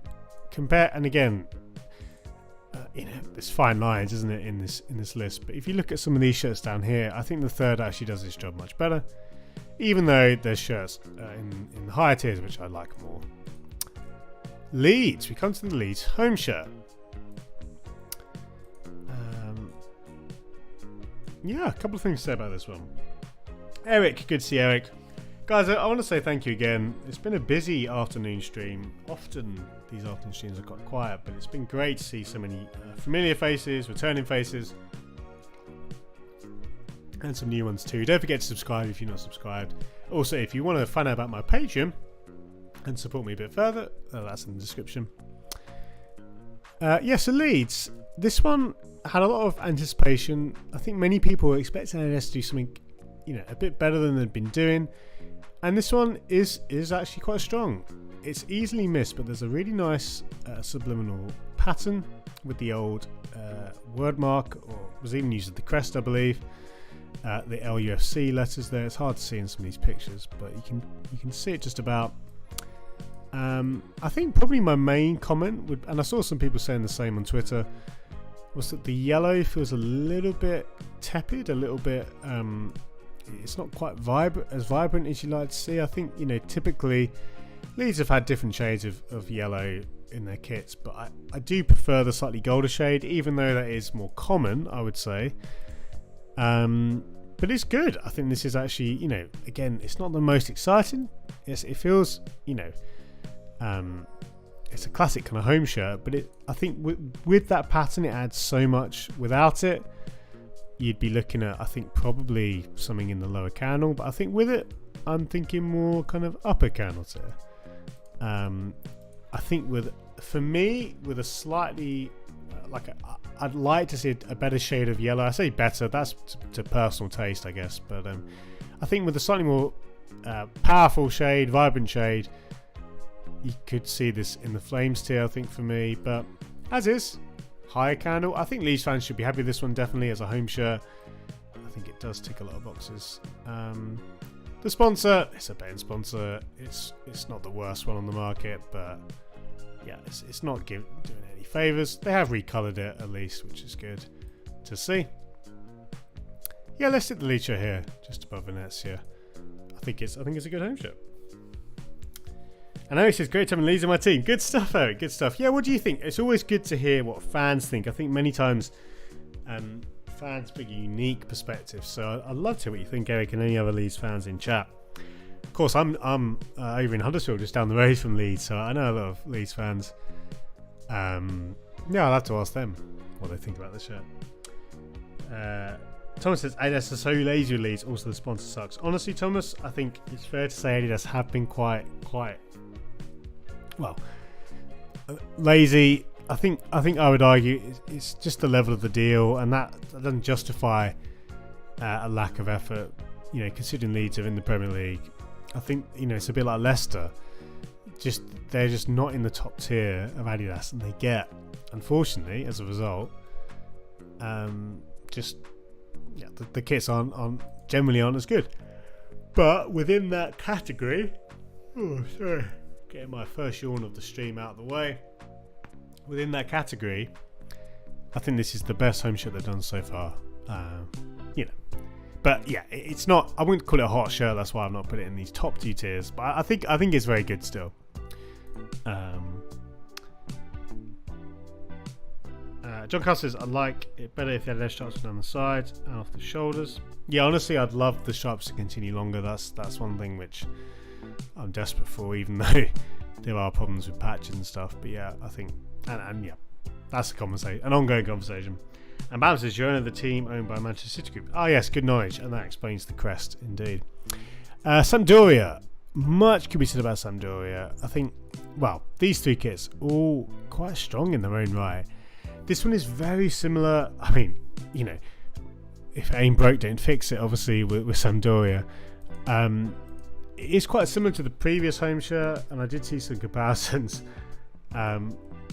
Speaker 1: compare, and again, there's fine lines, isn't it, in this list. But if you look at some of these shirts down here, I think the third actually does this job much better. Even though there's shirts in the higher tiers which I like more. Leeds. We come to the Leeds home shirt. A couple of things to say about this one. Eric, good to see Eric. Guys, I want to say thank you again. It's been a busy afternoon stream. Often these afternoon streams are quite quiet, but it's been great to see so many familiar faces, returning faces, and some new ones too. Don't forget to subscribe if you're not subscribed. Also, if you want to find out about my Patreon and support me a bit further, that's in the description. So Leeds. This one had a lot of anticipation. I think many people were expecting Adidas to do something, a bit better than they'd been doing. And this one is actually quite strong. It's easily missed, but there's a really nice subliminal pattern with the old word mark, or was even used as the crest, I believe. The LUFC letters there. It's hard to see in some of these pictures, but you can see it just about. I think probably my main comment would, and I saw some people saying the same on Twitter, was that the yellow feels a little bit tepid, a little bit. It's not quite as vibrant as you like to see. I think typically Leeds have had different shades of yellow in their kits, but I do prefer the slightly golder shade, even though that is more common, I would say. But it's good. I think this is actually, again, it's not the most exciting. Yes, it feels, it's a classic kind of home shirt, but I think with that pattern, it adds so much. Without it, you'd be looking at, I think, probably something in the lower candle, but I think with it, I'm thinking more kind of upper candle tier. I think for me, with a slightly, I'd like to see a better shade of yellow. I say better, that's to personal taste, I guess, but I think with a slightly more powerful shade, vibrant shade, you could see this in the flames tier, I think, for me. But as is, higher candle. I think Leeds fans should be happy with this one, definitely, as a home shirt. I think it does tick a lot of boxes. The sponsor, it's a betting sponsor. It's not the worst one on the market, but yeah, it's not doing any favours. They have recoloured it at least, which is good to see. Yeah, let's stick the Leeds shirt here, just above Venezia. I think it's a good home shirt. And Eric says, great to have Leeds on my team. Good stuff, Eric. Good stuff. Yeah, what do you think? It's always good to hear what fans think. I think many times fans bring a unique perspective. So I'd love to hear what you think, Eric, and any other Leeds fans in chat. Of course, I'm over in Huddersfield, just down the road from Leeds, so I know a lot of Leeds fans. Yeah, I'll have to ask them what they think about the shirt. Thomas says, Adidas are so lazy with Leeds. Also, the sponsor sucks. Honestly, Thomas, I think it's fair to say Adidas have been quite lazy. I think I would argue it's just the level of the deal, and that doesn't justify a lack of effort. Considering Leeds are in the Premier League, I think it's a bit like Leicester. They're just not in the top tier of Adidas, and they get, unfortunately, as a result, the kits aren't generally as good. But within that category, getting my first yawn of the stream out of the way. Within that category, I think this is the best home shirt they've done so far. But yeah, it's not. I wouldn't call it a hot shirt. That's why I've not put it in these top two tiers. But I think it's very good still. John Cuss says, I like it better if they had less stripes down the sides and off the shoulders. Yeah, honestly, I'd love the stripes to continue longer. That's one thing which I'm desperate for, even though there are problems with patches and stuff. But yeah, I think, and yeah, that's a conversation, an ongoing conversation. And Bournemouth and Girona, the team owned by Manchester City Group. Oh yes, good knowledge, and that explains the crest indeed. Sampdoria, much could be said about Sampdoria. I think, well, these three kits all quite strong in their own right. This one is very similar. I mean, you know, if it ain't broke, don't fix it. Obviously, with Sampdoria, it is quite similar to the previous home shirt, and I did see some comparisons.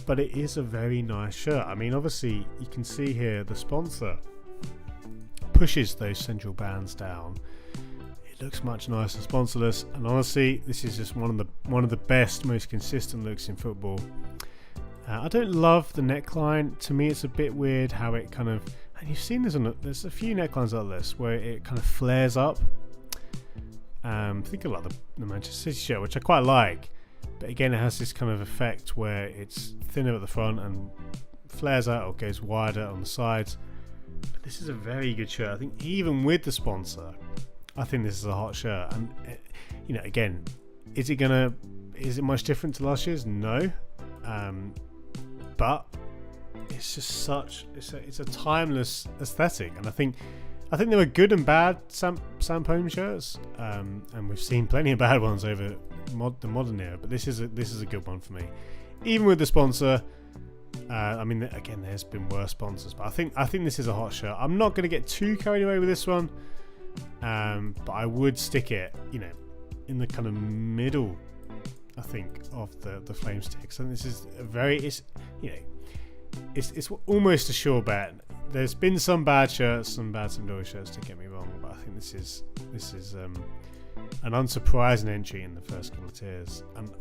Speaker 1: But it is a very nice shirt. I mean, obviously, you can see here the sponsor pushes those central bands down. It looks much nicer sponsorless, and honestly, this is just one of the best, most consistent looks in football. I don't love the neckline. To me, it's a bit weird how it kind of, and you've seen this there's a few necklines like this where it kind of flares up. Think about the Manchester City shirt, which I quite like. But again, it has this kind of effect where it's thinner at the front and flares out or goes wider on the sides. But this is a very good shirt. I think even with the sponsor, I think this is a hot shirt. And you know, again, is it much different to last year's? No. But it's just it's a timeless aesthetic, and I think there were good and bad Samp home shirts, and we've seen plenty of bad ones over the modern era. But this is a good one for me, even with the sponsor. I mean, again, there's been worse sponsors, but I think this is a hot shirt. I'm not going to get too carried away with this one, but I would stick it, you know, in the kind of middle, I think, of the flame sticks. And this is it's almost a sure bet. There's been some bad shirts, some bad Sampdoria shirts, don't get me wrong, but I think this is an unsurprising entry in the first couple of tiers. And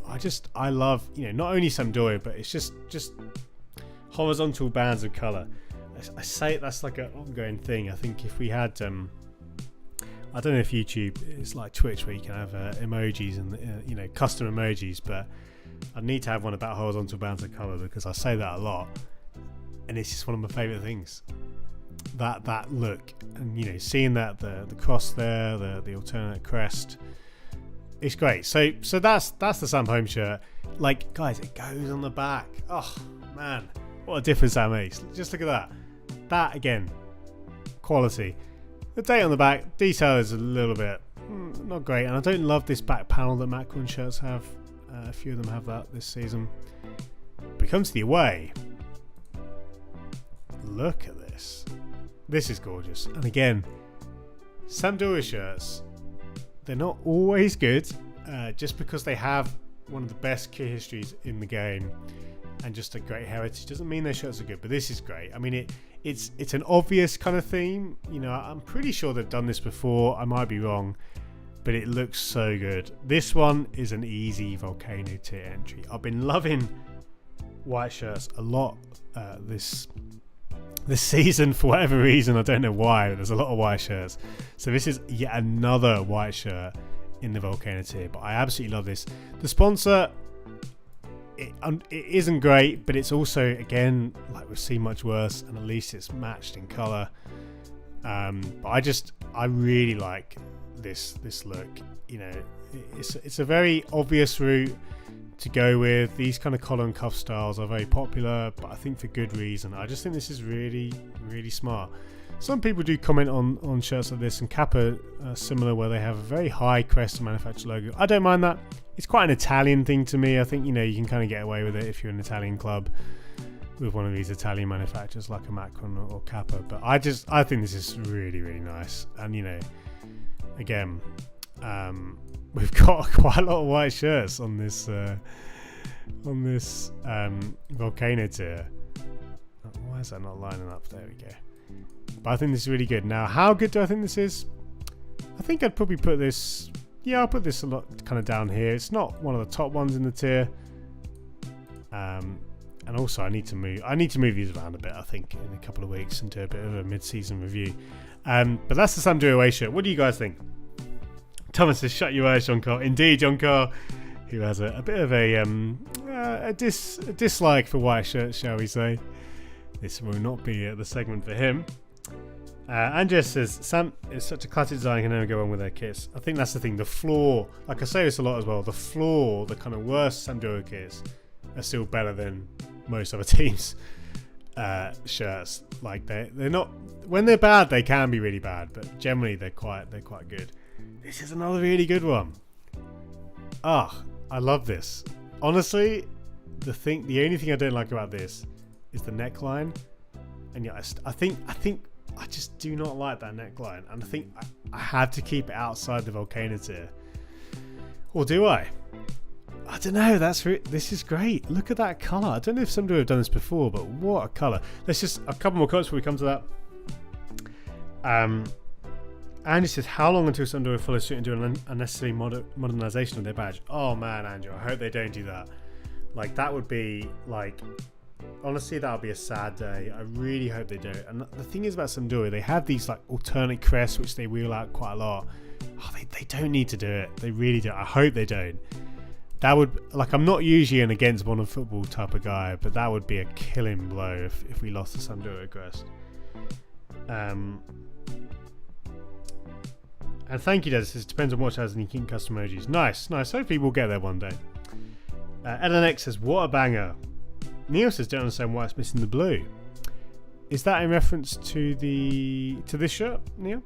Speaker 1: I love, you know, not only Sampdoria, but it's just horizontal bands of colour. I say that's like an ongoing thing. I think if we had I don't know if YouTube is like Twitch where you can have emojis and you know, custom emojis, but I need to have one about horizontal bands of colour, because I say that a lot, and it's just one of my favourite things. That look, and you know, seeing that the cross there, the alternate crest, it's great. So that's the Samp home shirt. Like, guys, it goes on the back. Oh man, what a difference that makes! Just look at that. That again, quality. The date on the back, detail is a little bit not great, and I don't love this back panel that Macron shirts have. A few of them have that this season. But it comes to the away. Look at this. This is gorgeous. And again, Sampdoria shirts, they're not always good, just because they have one of the best kit histories in the game and just a great heritage doesn't mean their shirts are good. But this is great. I mean, it's an obvious kind of theme. You know, I'm pretty sure they've done this before. I might be wrong, but it looks so good. This one is an easy Volcano tier entry. I've been loving white shirts a lot this season for whatever reason. I don't know why, but there's a lot of white shirts. So this is yet another white shirt in the Volcano tier, but I absolutely love this. The sponsor, it isn't great, but it's also, again, like we've seen much worse, and at least it's matched in colour. But I really like this look. You know, it's a very obvious route to go with. These kind of collar and cuff styles are very popular, but I think for good reason. I just think this is really, really smart. Some people do comment on shirts like this, and Kappa similar, where they have a very high crest and manufacturer logo. I don't mind that. It's quite an Italian thing to me. I think, you know, you can kind of get away with it if you're an Italian club with one of these Italian manufacturers like a Macron or Kappa. But I think this is really, really nice. And, you know, again, we've got quite a lot of white shirts on this Volcano tier. Why is that not lining up? There we go. But I think this is really good. Now, how good do I think this is? I think I'd probably put this... Yeah, I'll put this a lot kind of down here. It's not one of the top ones in the tier. And also I need to move these around a bit, I think, in a couple of weeks and do a bit of a mid-season review. But that's the Sampdoria away shirt. What do you guys think? Thomas says, shut your eyes, John Carl. Indeed, John Carl, who has a bit of a dislike for white shirts, shall we say. This will not be the segment for him. Andrea says, Samp is such a classic design, can never go wrong with their kits. I think that's the thing. The flaw, like I say this a lot as well, the kind of worst Sampdoria kits are still better than most other teams. shirts. Like they're not, when they're bad they can be really bad, but generally they're quite good. This is another really good one. I love this. Honestly, the only thing I don't like about this is the neckline, and yeah, I think I just do not like that neckline, and I think I have to keep it outside the volcano tier. Or do I? I don't know. This is great. Look at that colour. I don't know if somebody have done this before, but what a colour. Let's just a couple more quotes before we come to that. Andy says, how long until Sampdoria follow suit and do an unnecessary modernisation of their badge? Oh man, Andrew, I hope they don't do that. Like, that would be like, honestly, that would be a sad day. I really hope they don't. And the thing is about Sampdoria, they have these like alternate crests which they wheel out quite a lot. They don't need to do it. They really don't. I hope they don't. That would, like, I'm not usually an against modern football type of guy, but that would be a killing blow if we lost the Sampdoria crest. And thank you, Des. It depends on what has any keen custom emojis. Nice. Hopefully we'll get there one day. LNX says, what a banger. Neil says, don't understand why it's missing the blue. Is that in reference to this shirt, Neil?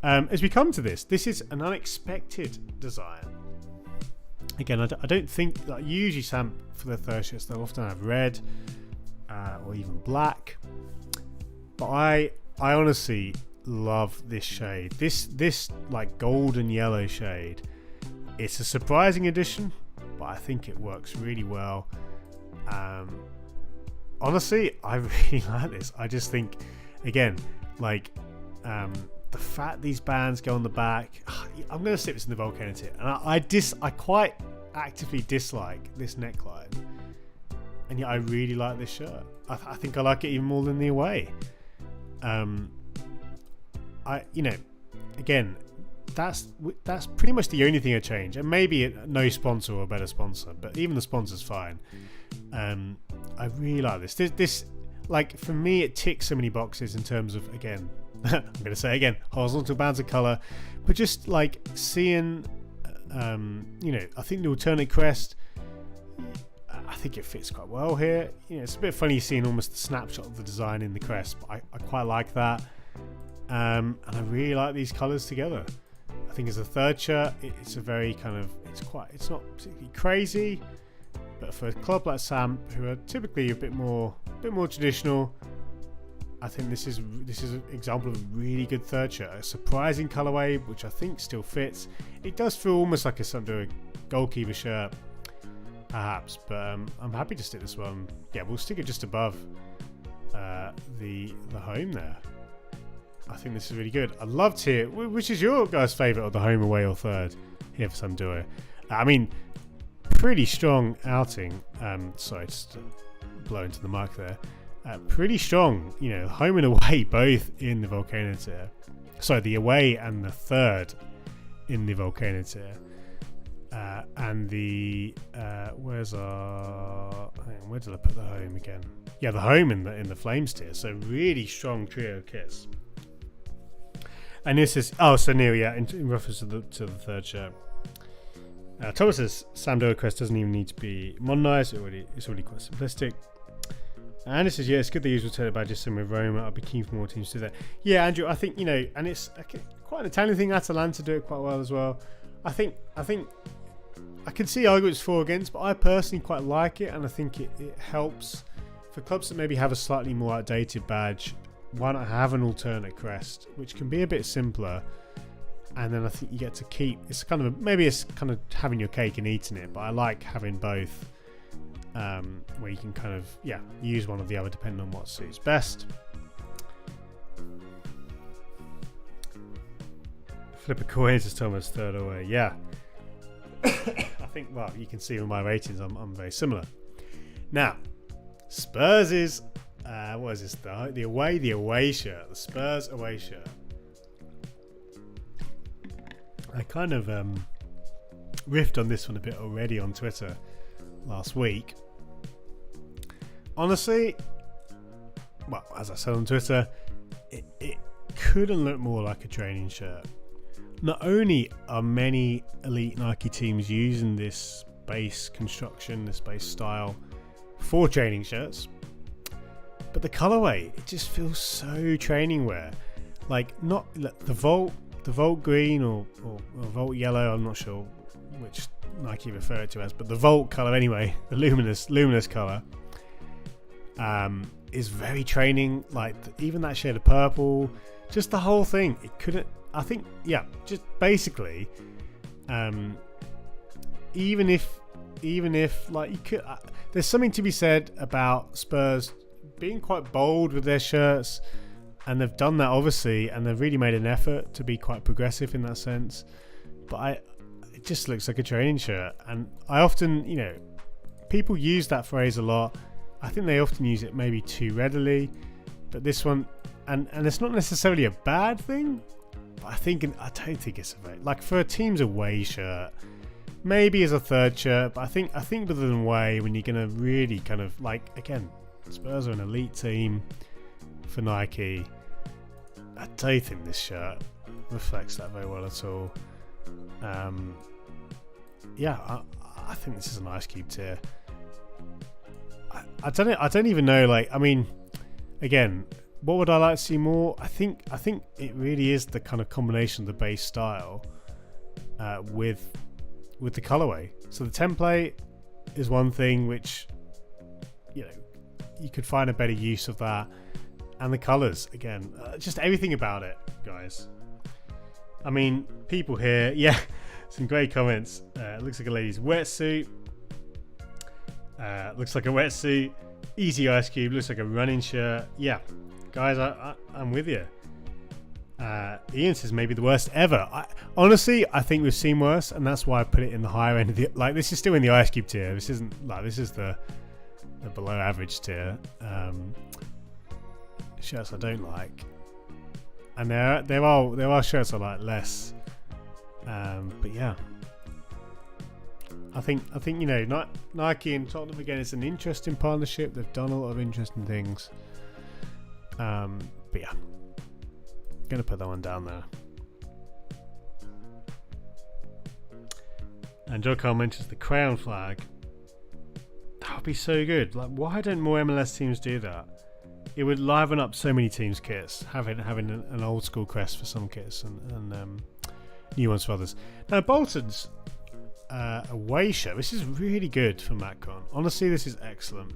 Speaker 1: As we come to this is an unexpected design. Again, I don't think, like, usually Samp for their third shirts, they'll often have red or even black. But I honestly love this shade. This like golden yellow shade. It's a surprising addition, but I think it works really well. Honestly, I really like this. I just think, again, like the fact these bands go on the back, I'm going to stick this in the volcano tier. And I quite actively dislike this neckline, and yet I really like this shirt. I think I like it even more than the away. Again, that's pretty much the only thing I change, and maybe no sponsor or a better sponsor, but even the sponsor's fine. I really like this. This, like, for me, it ticks so many boxes in terms of, again, I'm going to say again, horizontal bands of colour, but just like seeing, I think the alternate crest, I think it fits quite well here. It's a bit funny seeing almost the snapshot of the design in the crest, but I quite like that. And I really like these colours together. I think as a third shirt, it's a very kind of, it's not particularly crazy, but for a club like Samp, who are typically a bit more traditional, I think this is an example of a really good third shirt. A surprising colourway, which I think still fits. It does feel almost like a Sampdoria goalkeeper shirt, perhaps, but I'm happy to stick this one. Yeah, we'll stick it just above the home there. I think this is really good. I loved here. Which is your guys' favourite of the home, away, or third here for Sampdoria? I mean, pretty strong outing. Sorry, just blow into the mic there. Pretty strong, home and away both in the volcano tier. Sorry, the away and the third in the volcano tier. And the where did I put the home again? Yeah, the home in the Flames tier. So really strong trio kits. And this is so Neil, yeah, in reference to the third shirt. Thomas says Sampdoria crest doesn't even need to be modernised. It's already quite simplistic. And it says, yeah, it's good they use alternate badges similar with Roma. I'd be keen for more teams to do that. Yeah, Andrew, I think, and it's quite an Italian thing. Atalanta do it quite well as well. I think I can see arguments for or against, but I personally quite like it, and I think it helps for clubs that maybe have a slightly more outdated badge. Why not have an alternate crest, which can be a bit simpler, and then I think you get to keep. It's kind of having your cake and eating it, but I like having both. Where you can kind of use one or the other depending on what suits best. Flip a coin, says Thomas, third away. Yeah. I think, well, you can see with my ratings I'm very similar. Now, Spurs is what is this? The away shirt. The Spurs away shirt. I kind of riffed on this one a bit already on Twitter last week. Honestly, well, as I said on Twitter, it couldn't look more like a training shirt. Not only are many elite Nike teams using this base construction, this base style for training shirts, But the colorway, it just feels so training wear. Like, not the Volt green or Volt yellow, I'm not sure which Nike refer it to as, but the Volt color anyway, the luminous color, is very training. Like, even that shade of purple, just the whole thing, it couldn't, I think, yeah, just basically, even if like, you could, there's something to be said about Spurs being quite bold with their shirts, and they've done that obviously, and they've really made an effort to be quite progressive in that sense. But it just looks like a training shirt, and I often, people use that phrase a lot. I think they often use it maybe too readily, but this one, and it's not necessarily a bad thing, but I don't think it's a very, like, for a team's away shirt, maybe as a third shirt, but I think with an away, when you're going to really kind of, like, again, Spurs are an elite team for Nike, I don't think this shirt reflects that very well at all. I think this is an Ice Cube tier. I don't even know, like, I mean, again, what would I like to see more? I think it really is the kind of combination of the base style with the colorway. So the template is one thing which, you could find a better use of that, and the colors, again, just everything about it, guys. I mean, people here, yeah, some great comments. Looks like a lady's wetsuit. Looks like a wetsuit. Easy Ice Cube. Looks like a running shirt. Yeah, guys, I'm with you. Ian says maybe the worst ever. Honestly, I think we've seen worse, and that's why I put it in the higher end of the. Like, this is still in the Ice Cube tier. This isn't like, this is the below average tier. Shirts I don't like, and there are shirts I like less. But yeah, I think Nike and Tottenham, again, it's an interesting partnership. They've done a lot of interesting things. But yeah, gonna put that one down there. And Joe Carl mentions the crayon flag. That would be so good. Like, why don't more MLS teams do that? It would liven up so many teams' kits, having an old school crest for some kits and new ones for others. Now, Bolton's away shirt, this is really good for Macron. Honestly, this is excellent.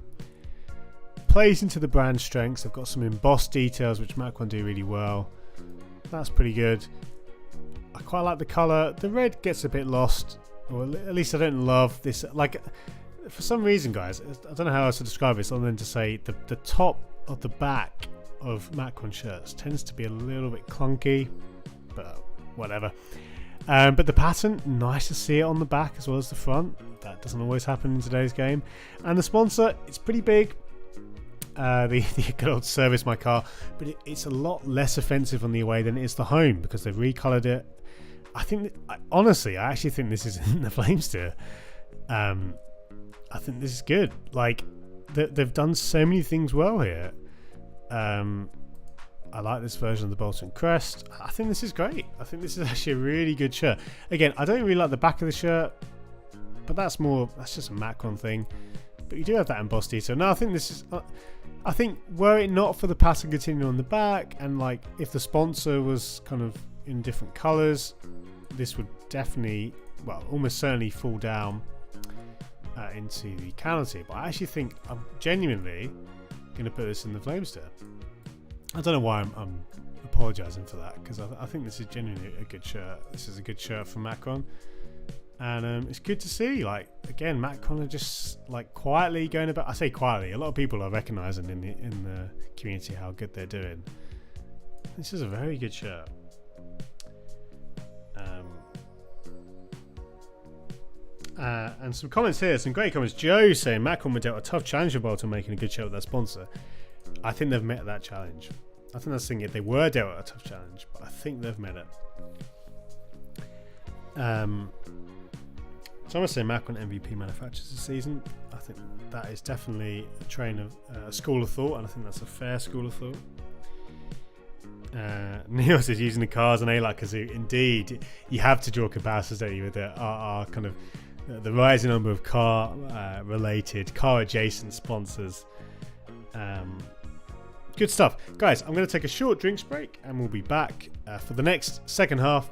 Speaker 1: Plays into the brand strengths. They've got some embossed details, which Macron do really well. That's pretty good. I quite like the colour. The red gets a bit lost, or at least I don't love this. Like, for some reason, guys, I don't know how else to describe this other than to say the top of the back of Macron shirts tends to be a little bit clunky, but whatever. But the pattern, nice to see it on the back as well as the front. That doesn't always happen in today's game. And the sponsor, it's pretty big. The good old Service My Car, but it's a lot less offensive on the away than it is the home, because they've recolored it. Honestly, I actually think this is in the Flames tier. I think this is good. Like, they've done so many things well here. I like this version of the Bolton crest. I think this is great. I think this is actually a really good shirt. Again, I don't really like the back of the shirt, but that's just a Macron thing. But you do have that embossed detail. No, I think this is. I think were it not for the pattern continuing on the back, and like if the sponsor was kind of in different colours, this would definitely, well, almost certainly fall down into the counter. But I actually think I'm genuinely going to put this in the Flames tier. I don't know why I'm apologising for that, because I think this is genuinely a good shirt. This is a good shirt from Macron, and it's good to see. Like, again, Macron are just like quietly going about. I say quietly. A lot of people are recognising in the community how good they're doing. This is a very good shirt. And some comments here, some great comments. Joe saying Macron were dealt a tough challenge for Bolton, making a good show with their sponsor. I think they've met that challenge. I think that's the thing. They were dealt a tough challenge, but I think they've met it. So I'm going to say Macron MVP manufacturers this season. I think that is definitely a school of thought, and I think that's a fair school of thought. Neil says using the cars and A-Like Kazoo. Indeed, you have to draw comparisons, don't you, with our kind of the rising number of car-related, car-adjacent sponsors. Good stuff. Guys, I'm going to take a short drinks break and we'll be back for the next second half.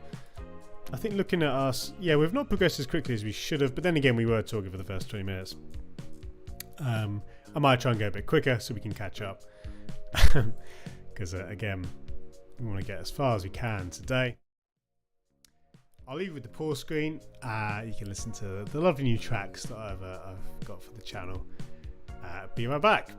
Speaker 1: I think looking at us, yeah, we've not progressed as quickly as we should have, but then again, we were talking for the first 20 minutes. I might try and go a bit quicker so we can catch up. Because, again, we want to get as far as we can today. I'll leave you with the pause screen. You can listen to the lovely new tracks that I've got for the channel. Be right back.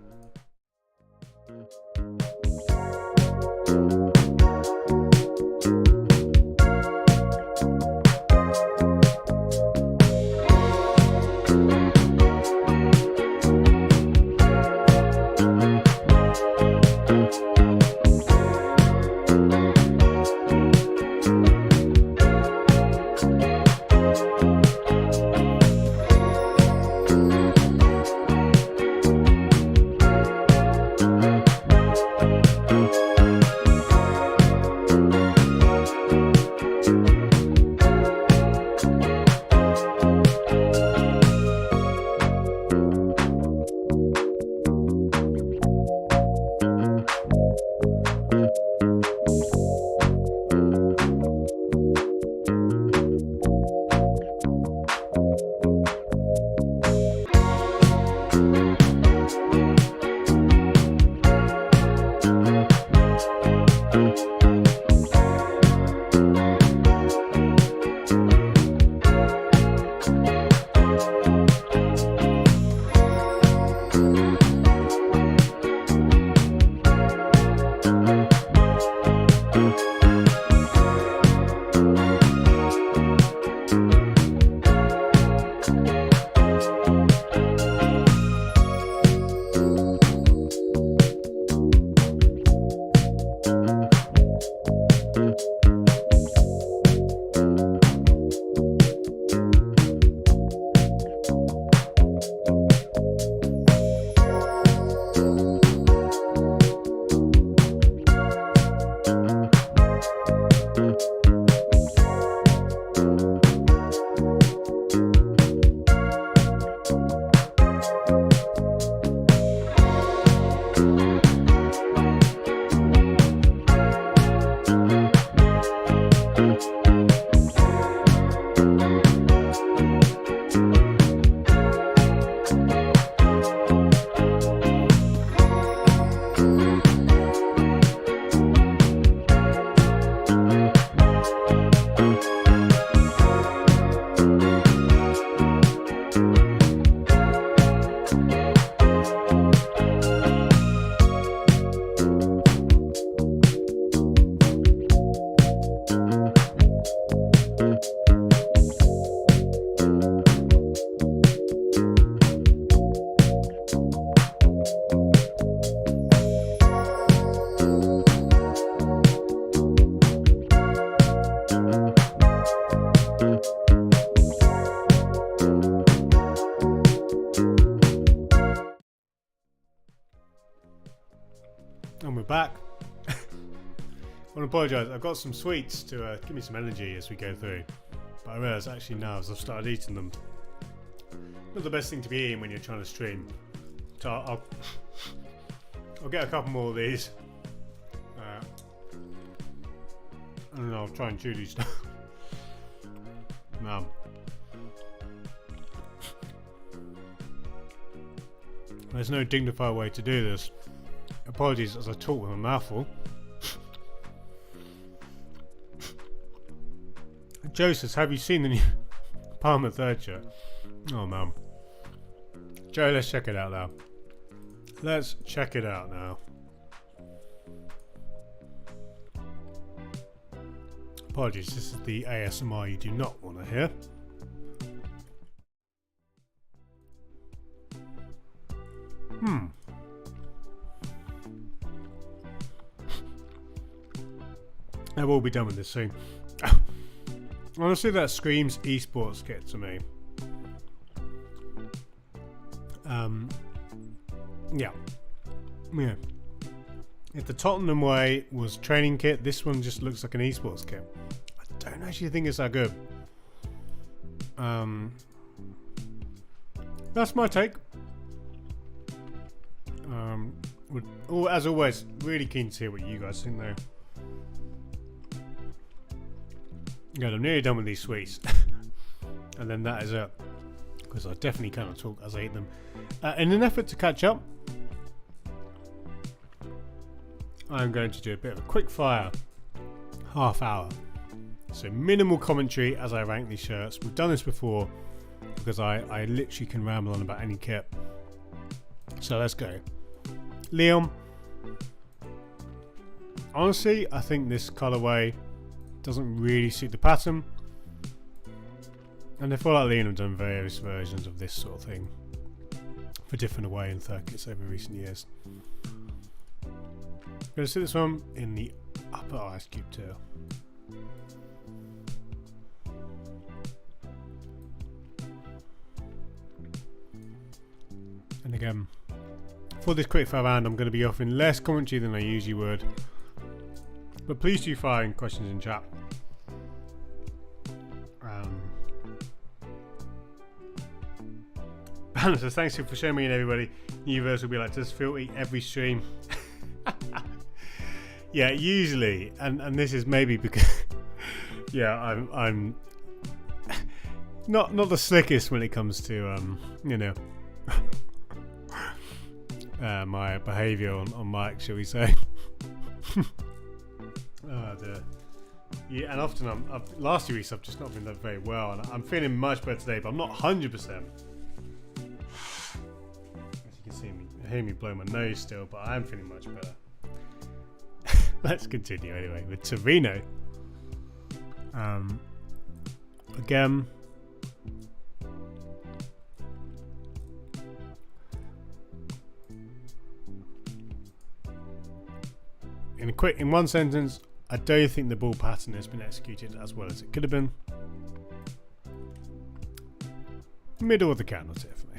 Speaker 1: And we're back. I want to apologise, I've got some sweets to give me some energy as we go through, but I realise actually now as I've started eating them, not the best thing to be eating when you're trying to stream, so I'll get a couple more of these and then I'll try and chew these stuff. No. There's no dignified way to do this. Apologies as I talk with a mouthful. Joe says, have you seen the new Palmer third shirt? Oh man. Joe, let's check it out now. Let's check it out now. Apologies, this is the ASMR you do not want to hear. I will be done with this soon. Honestly, that screams esports kit to me. Yeah. If the Tottenham way was training kit, this one just looks like an esports kit. I don't actually think it's that good. That's my take. As always, really keen to hear what you guys think though. Good, I'm nearly done with these sweets. And then that is it. Because I definitely cannot talk as I eat them. In an effort to catch up, I'm going to do a bit of a quick fire half hour. So minimal commentary as I rank these shirts. We've done this before because I literally can ramble on about any kit. So let's go. Lyon. Honestly, I think this colourway doesn't really suit the pattern. And I feel like Lyon have done various versions of this sort of thing for different away and third kits over recent years. I'm going to sit this one in the upper ice cube tier. And again, for this quick fire round, I'm going to be offering less commentary than I usually would. But please do fire in questions in chat. So thanks for showing me and everybody. Universe will be like, does Phil eat every stream? Yeah, usually, and this is maybe because yeah, I'm not the slickest when it comes to my behaviour on mic, shall we say? Yeah, and often last 2 weeks I've just not been done very well, and I'm feeling much better today, but I'm not 100%. Hear me blow my nose still, but I am feeling much better. Let's continue anyway with Torino. Again, in one sentence, I don't think the ball pattern has been executed as well as it could have been. Middle of the candle tip for me.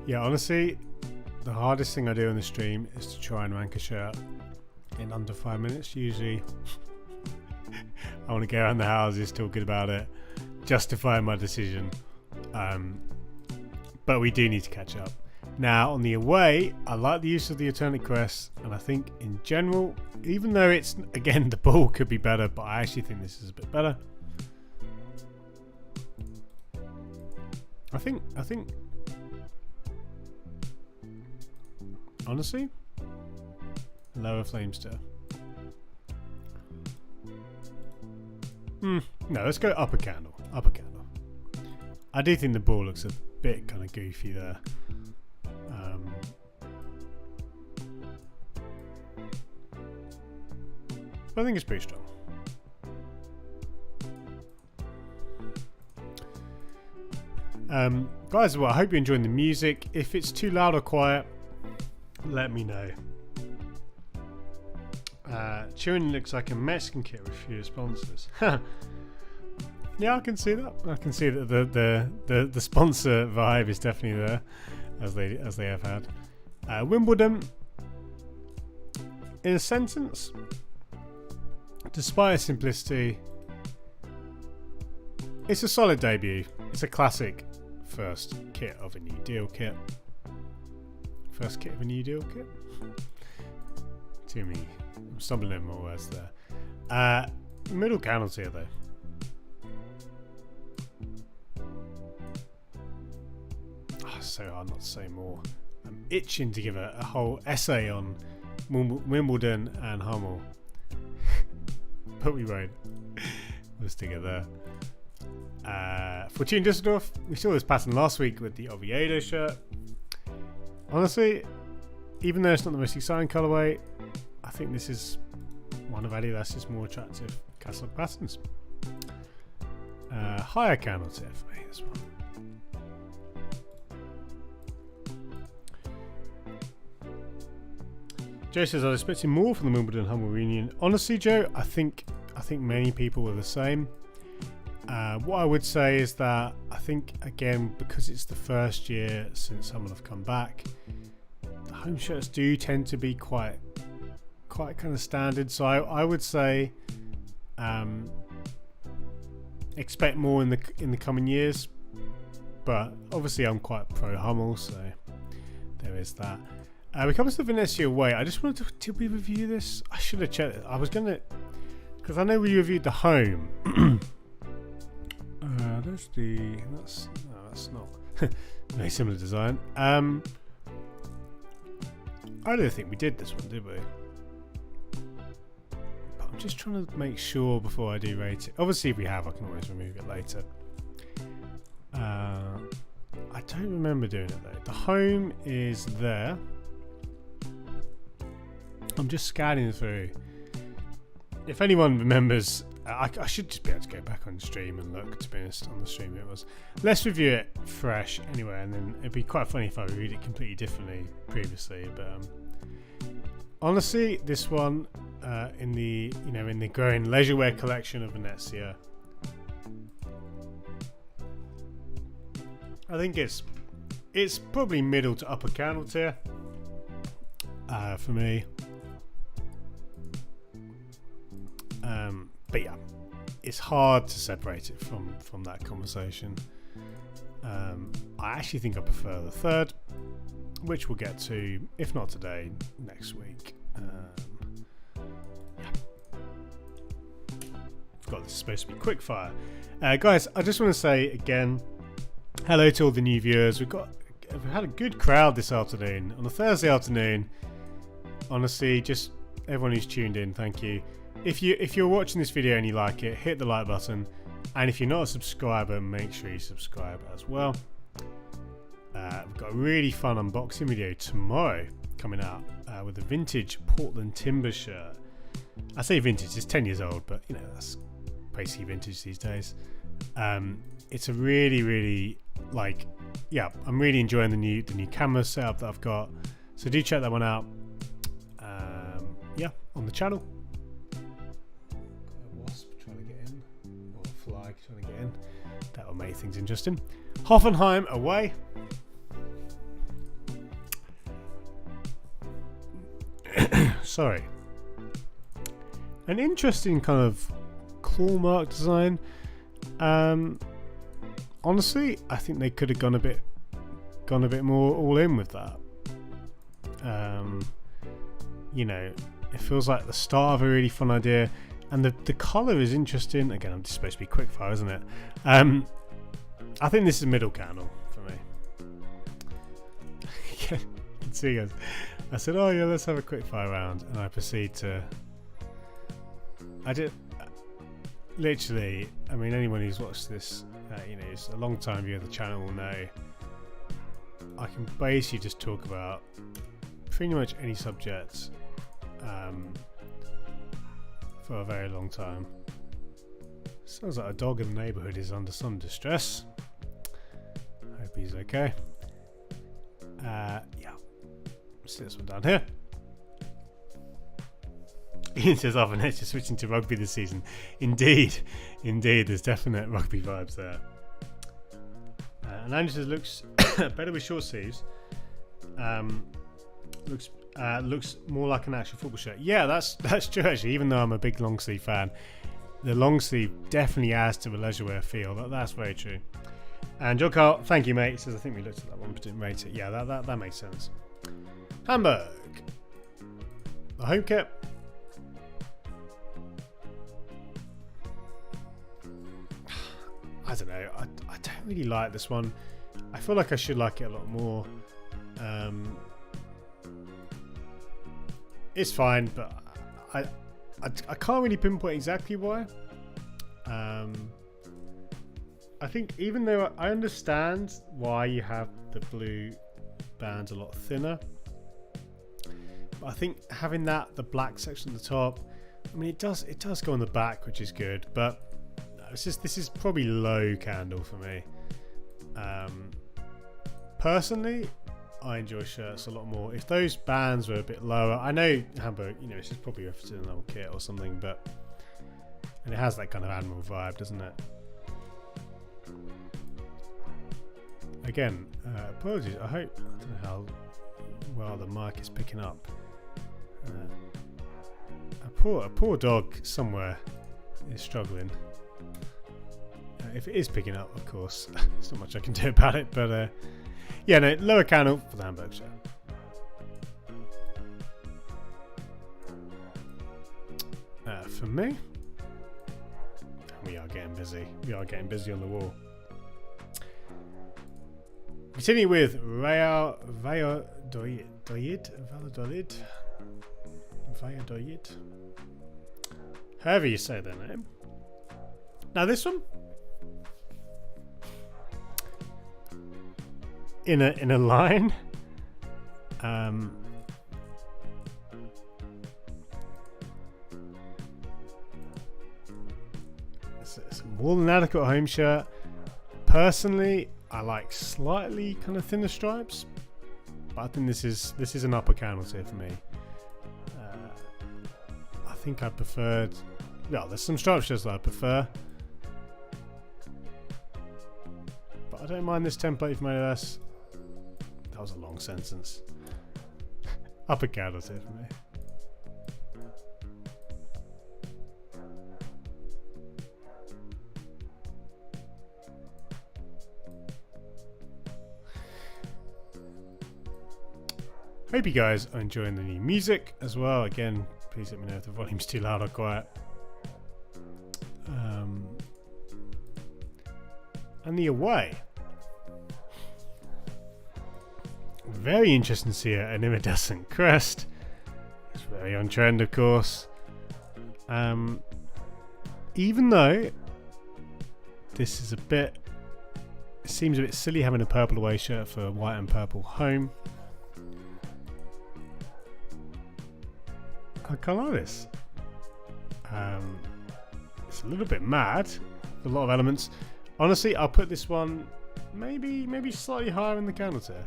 Speaker 1: Yeah, honestly, the hardest thing I do on the stream is to try and rank a shirt in under 5 minutes. Usually, I want to go around the houses, talk good about it, justify my decision. But we do need to catch up. Now, on the away, I like the use of the alternate crest, and I think in general, even though it's, again, the ball could be better, but I actually think this is a bit better. I think honestly, lower flame stir. No, let's go upper candle. I do think the ball looks a bit kind of goofy there. But I think it's pretty strong. Guys, well, I hope you're enjoying the music. If it's too loud or quiet, let me know. Chewing looks like a Mexican kit with fewer sponsors. Yeah, I can see that. I can see that the sponsor vibe is definitely there, as they have had. Wimbledon, in a sentence, despite its simplicity, it's a solid debut. It's a classic first kit of a new deal kit. First kit of a new deal kit? Too many. I'm stumbling over my words there. Middle candles here though. Oh, so hard not to say more. I'm itching to give a whole essay on Wimbledon and Hummel. But we won't. We'll stick it there. Fortuna Düsseldorf, we saw this pattern last week with the Oviedo shirt. Honestly, even though it's not the most exciting colourway, I think this is one of Adidas's more Attractive Catalog patterns. Higher candle tip for me, this one. Joe says, I was expecting more from the Wimbledon Hummel reunion. Honestly, Joe, I think many people were the same. What I would say is that I think, again, because it's the first year since Hummel have come back, the home shirts do tend to be quite kind of standard. So I would say expect more in the coming years. but obviously I'm quite pro Hummel, so there is that. We come to the Venezia away. I just wanted to, did we review this? I should have checked it. I was gonna, because I know we reviewed the home. That's not very similar design. I don't think we did this one, did we? But I'm just trying to make sure before I do rate it. Obviously, if we have, I can always remove it later. I don't remember doing it though. The home is there. I'm just scanning through. If anyone remembers, I should just be able to go back on stream and look, to be honest, on the stream it was. Let's review it fresh anyway, and then it'd be quite funny if I reviewed it completely differently previously. But honestly, this one in the growing leisure wear collection of Venezia, I think it's probably middle to upper candle tier for me. But yeah, it's hard to separate it from that conversation. I actually think I prefer the third, which we'll get to, if not today, next week. Yeah. Forgot this is supposed to be quick fire. Guys, I just want to say again, hello to all the new viewers. We've had a good crowd this afternoon. On a Thursday afternoon, honestly, just everyone who's tuned in, thank you. If you're watching this video and you like it, hit the like button, and if you're not a subscriber, make sure you subscribe as well. We've got a really fun unboxing video tomorrow coming out with a vintage Portland Timber shirt. I say vintage, it's 10 years old, but you know, that's basically vintage these days. It's a really I'm really enjoying the new camera setup that I've got, so do check that one out. On the channel. Trying to get in. That will make things interesting. Hoffenheim away. Sorry. An interesting kind of claw mark design. Honestly, I think they could have gone a bit more all in with that. It feels like the start of a really fun idea. And the colour is interesting. Again, I'm just supposed to be quickfire, isn't it? I think this is middle candle for me. You can see, guys. I said, oh yeah, let's have a quickfire round. And I proceed to... literally, I mean, anyone who's watched this, who's a long time viewer of the channel will know, I can basically just talk about pretty much any subject for a very long time. Sounds like a dog in the neighbourhood is under some distress. Hope he's okay. See this one down here. Ian says, oh, Venezia switching to rugby this season. Indeed, there's definite rugby vibes there. And Andrew says, looks better with short sleeves. Looks more like an actual football shirt. Yeah, that's true actually. Even though I'm a big long sleeve fan, the long sleeve definitely adds to the leisure wear feel. That's very true. And John Carl, thank you, mate. He says, I think we looked at that one but didn't rate it. Yeah, that makes sense. Hamburg, the home kit. I don't know. I don't really like this one. I feel like I should like it a lot more. It's fine, but I can't really pinpoint exactly why. I think even though I understand why you have the blue bands a lot thinner, but I think having the black section at the top, I mean, it does go on the back, which is good, but this is probably low candle for me. Personally, I enjoy shirts a lot more. If those bands were a bit lower, I know Hamburg, this is probably referencing an old kit or something, and it has that kind of Admiral vibe, doesn't it? Again, apologies. I don't know how well the mic is picking up. A poor dog somewhere is struggling. If it is picking up, of course, there's not much I can do about it. But yeah, no, lower candle for the Hamburg show. For me, we are getting busy. We are getting busy on the wall. Continue with Real Valladolid. However you say their name. Now this one, in a line, it's a more than adequate home shirt. Personally, I like slightly kind of thinner stripes, but I think this is an upper candle tier for me. I think I preferred. Yeah, there's some striped shirts that I prefer, but I don't mind this template from AOS. That was a long sentence. Upper candle tier for me. Hope you guys are enjoying the new music as well. Again, please let me know if the volume's too loud or quiet. And the away. Very interesting to see an iridescent crest. It's very on trend, of course. Even though this is it seems a bit silly having a purple away shirt for a white and purple home. I can't like this. It's a little bit mad. A lot of elements. Honestly, I'll put this one maybe slightly higher in the candle tier.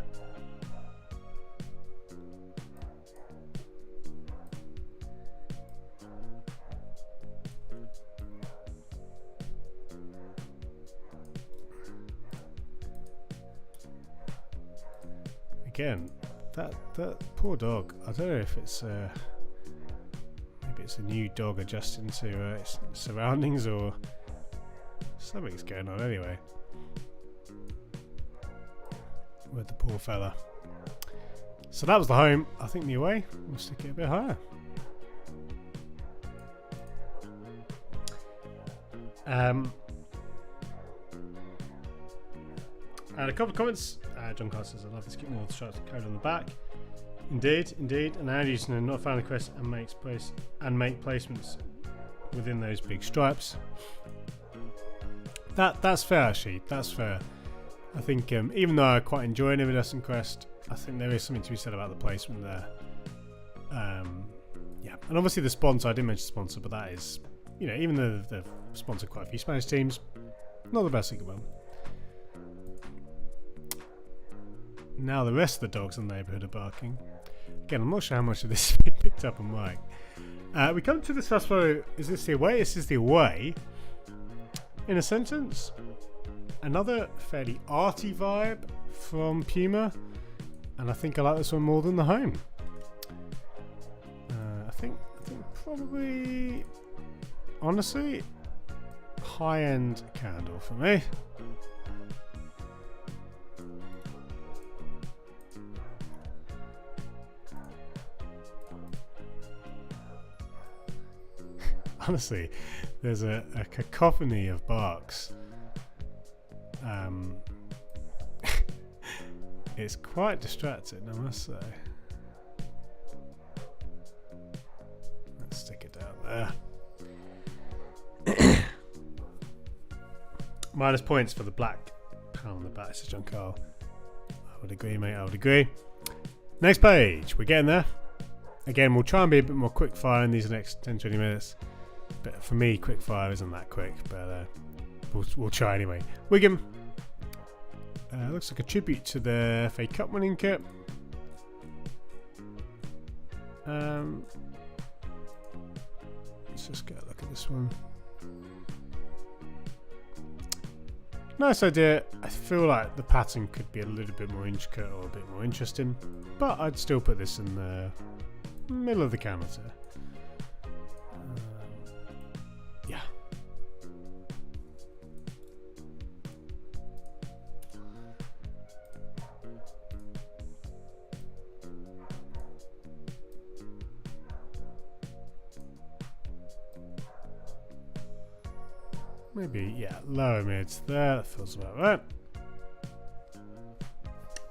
Speaker 1: Again, that poor dog. I don't know if it's maybe it's a new dog adjusting to its surroundings or something's going on anyway with the poor fella. So that was the home. I think the away, we'll stick it a bit higher. And a couple of comments. John Carter says, I love this, keep more stripes code on the back. Indeed. And I used to not found the quest and make placements within those big stripes. That's fair, actually. That's fair. I think even though I quite enjoy an iridescent crest, I think there is something to be said about the placement there. Yeah, and obviously the sponsor. I didn't mention sponsor, but that is, even though they've sponsored quite a few Spanish teams, not the best thing about them. Now the rest of the dogs in the neighbourhood are barking. Again, I'm not sure how much of this has been picked up on mic. We come to the Sassuolo. Is this the away? This is the away. In a sentence, another fairly arty vibe from Puma, and I think I like this one more than the home. I think probably, honestly, high-end candle for me. Honestly, there's a cacophony of barks. It's quite distracting, I must say. Let's stick it down there. Minus points for the black panel on the back, says John Carl. I would agree, mate, I would agree. Next page, we're getting there. Again, we'll try and be a bit more quick fire in these next 10-20 minutes. But for me, quick fire isn't that quick, but we'll try anyway. Wigan. Looks like a tribute to the FA Cup winning kit. Let's just get a look at this one. Nice idea. I feel like the pattern could be a little bit more intricate or a bit more interesting, but I'd still put this in the middle of the counter. Yeah. maybe, yeah, lower mids there. That feels about right.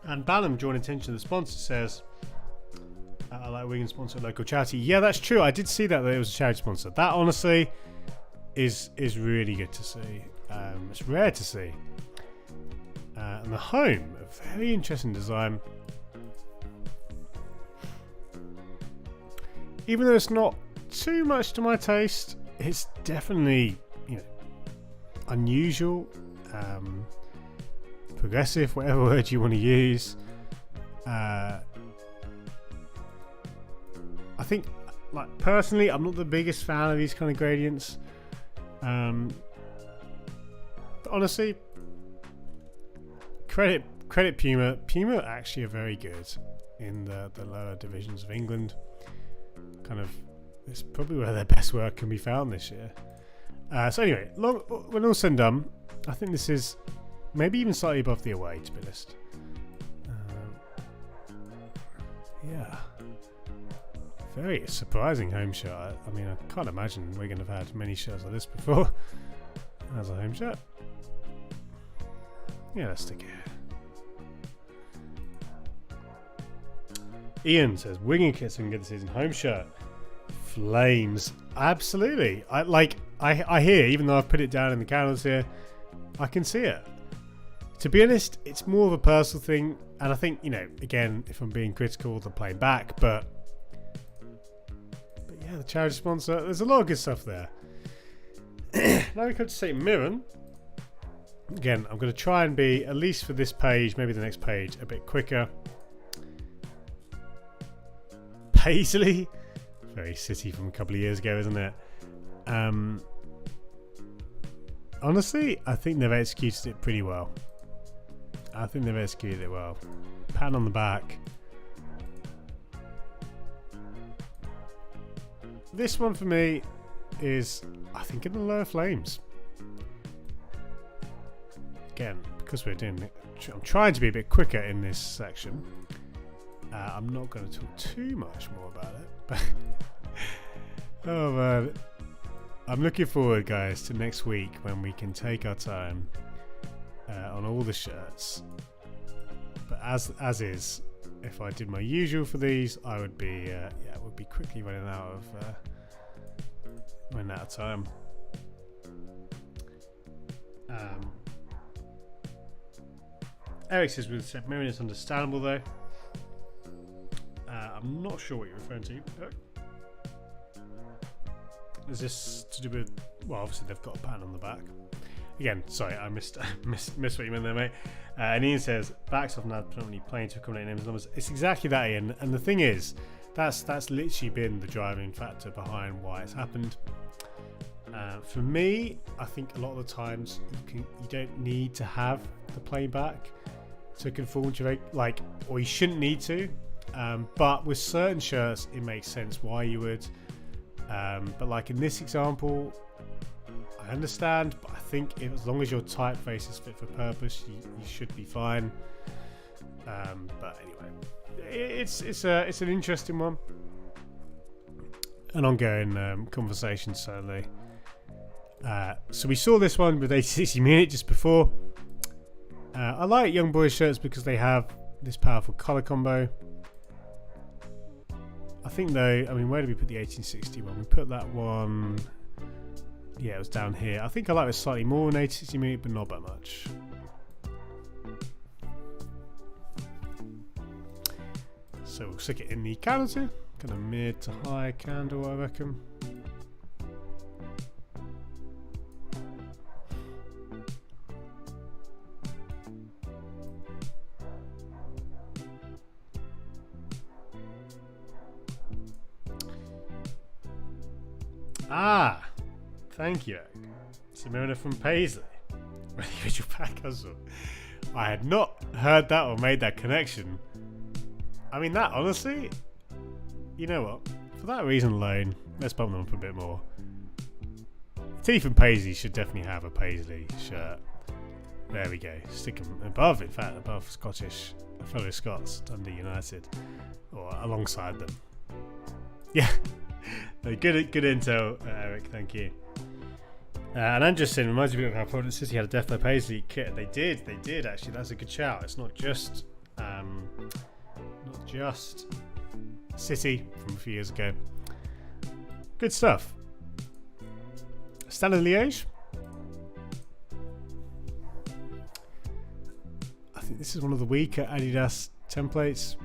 Speaker 1: And Ballum, drawing attention to the sponsor, says, I like Wigan sponsor a local charity. Yeah, that's true. I did see that it was a charity sponsor. That honestly is really good to see. It's rare to see. And the home, a very interesting design. Even though it's not too much to my taste, it's definitely, unusual, progressive, whatever word you want to use. I think, like, personally, I'm not the biggest fan of these kind of gradients. But honestly, credit Puma. Puma actually are very good in the lower divisions of England. Kind of, it's probably where their best work can be found this year. So anyway, when all said and done, I think this is maybe even slightly above the away, to be honest. Yeah. Very surprising home shirt. I mean, I can't imagine we're going to have had many shirts like this before as a home shirt. Yeah, let's stick it here. Ian says, Wigan kits we can get this season. Home shirt. Flames. Absolutely. I hear, even though I've put it down in the calendars here, I can see it. To be honest, it's more of a personal thing. And I think, again, if I'm being critical, they're playing back, but yeah, the charity sponsor, there's a lot of good stuff there. Now we come to St. Mirren. Again, I'm going to try and be, at least for this page, maybe the next page, a bit quicker. Paisley. Very City from a couple of years ago, isn't it? Honestly, I think they've executed it pretty well. Pattern on the back. This one for me is, I think, in the lower flames. Again, because we're doing it, I'm trying to be a bit quicker in this section. I'm not going to talk too much more about it, but oh man, I'm looking forward, guys, to next week when we can take our time on all the shirts. But as is, if I did my usual for these, I would be quickly running out of time. Eric says with St. Mirren is understandable though. I'm not sure what you're referring to. Is this to do with? Well, obviously they've got a pattern on the back. Again, sorry, I missed what you meant there, mate. And Ian says backs often have predominantly playing to accommodate names and numbers. It's exactly that, Ian. And the thing is, that's literally been the driving factor behind why it's happened. For me, I think a lot of the times you don't need to have the playback to conform to or you shouldn't need to. But with certain shirts, it makes sense why you would. But like in this example, I understand, but I think as long as your typeface is fit for purpose, you should be fine. But anyway, it's an interesting one, an ongoing conversation certainly. So we saw this one with 8060 Munich just before. I like Young Boys shirts because they have this powerful colour combo. I think though, I mean, where did we put the 1860 one? We put that one, yeah, it was down here. I think I like it slightly more than 1860 Munich, but not that much. So we'll stick it in the calendar, kind of mid to high candle, I reckon. Ah, thank you. Simona from Paisley. The original pack hustle. I had not heard that or made that connection. I mean, that honestly, you know what? For that reason alone, let's bump them up a bit more. T from Paisley should definitely have a Paisley shirt. There we go. Stick them above, in fact, above Scottish, fellow Scots, Dundee United, or alongside them. Yeah. Good intel, Eric. Thank you. And Anderson reminds me of how Providence City had a Defo Paisley kit. They did actually. That's a good shout. It's not just City from a few years ago. Good stuff. Stade Liège. I think this is one of the weaker Adidas templates.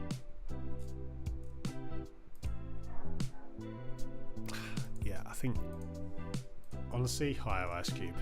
Speaker 1: Yeah, I think honestly higher Ice Cube.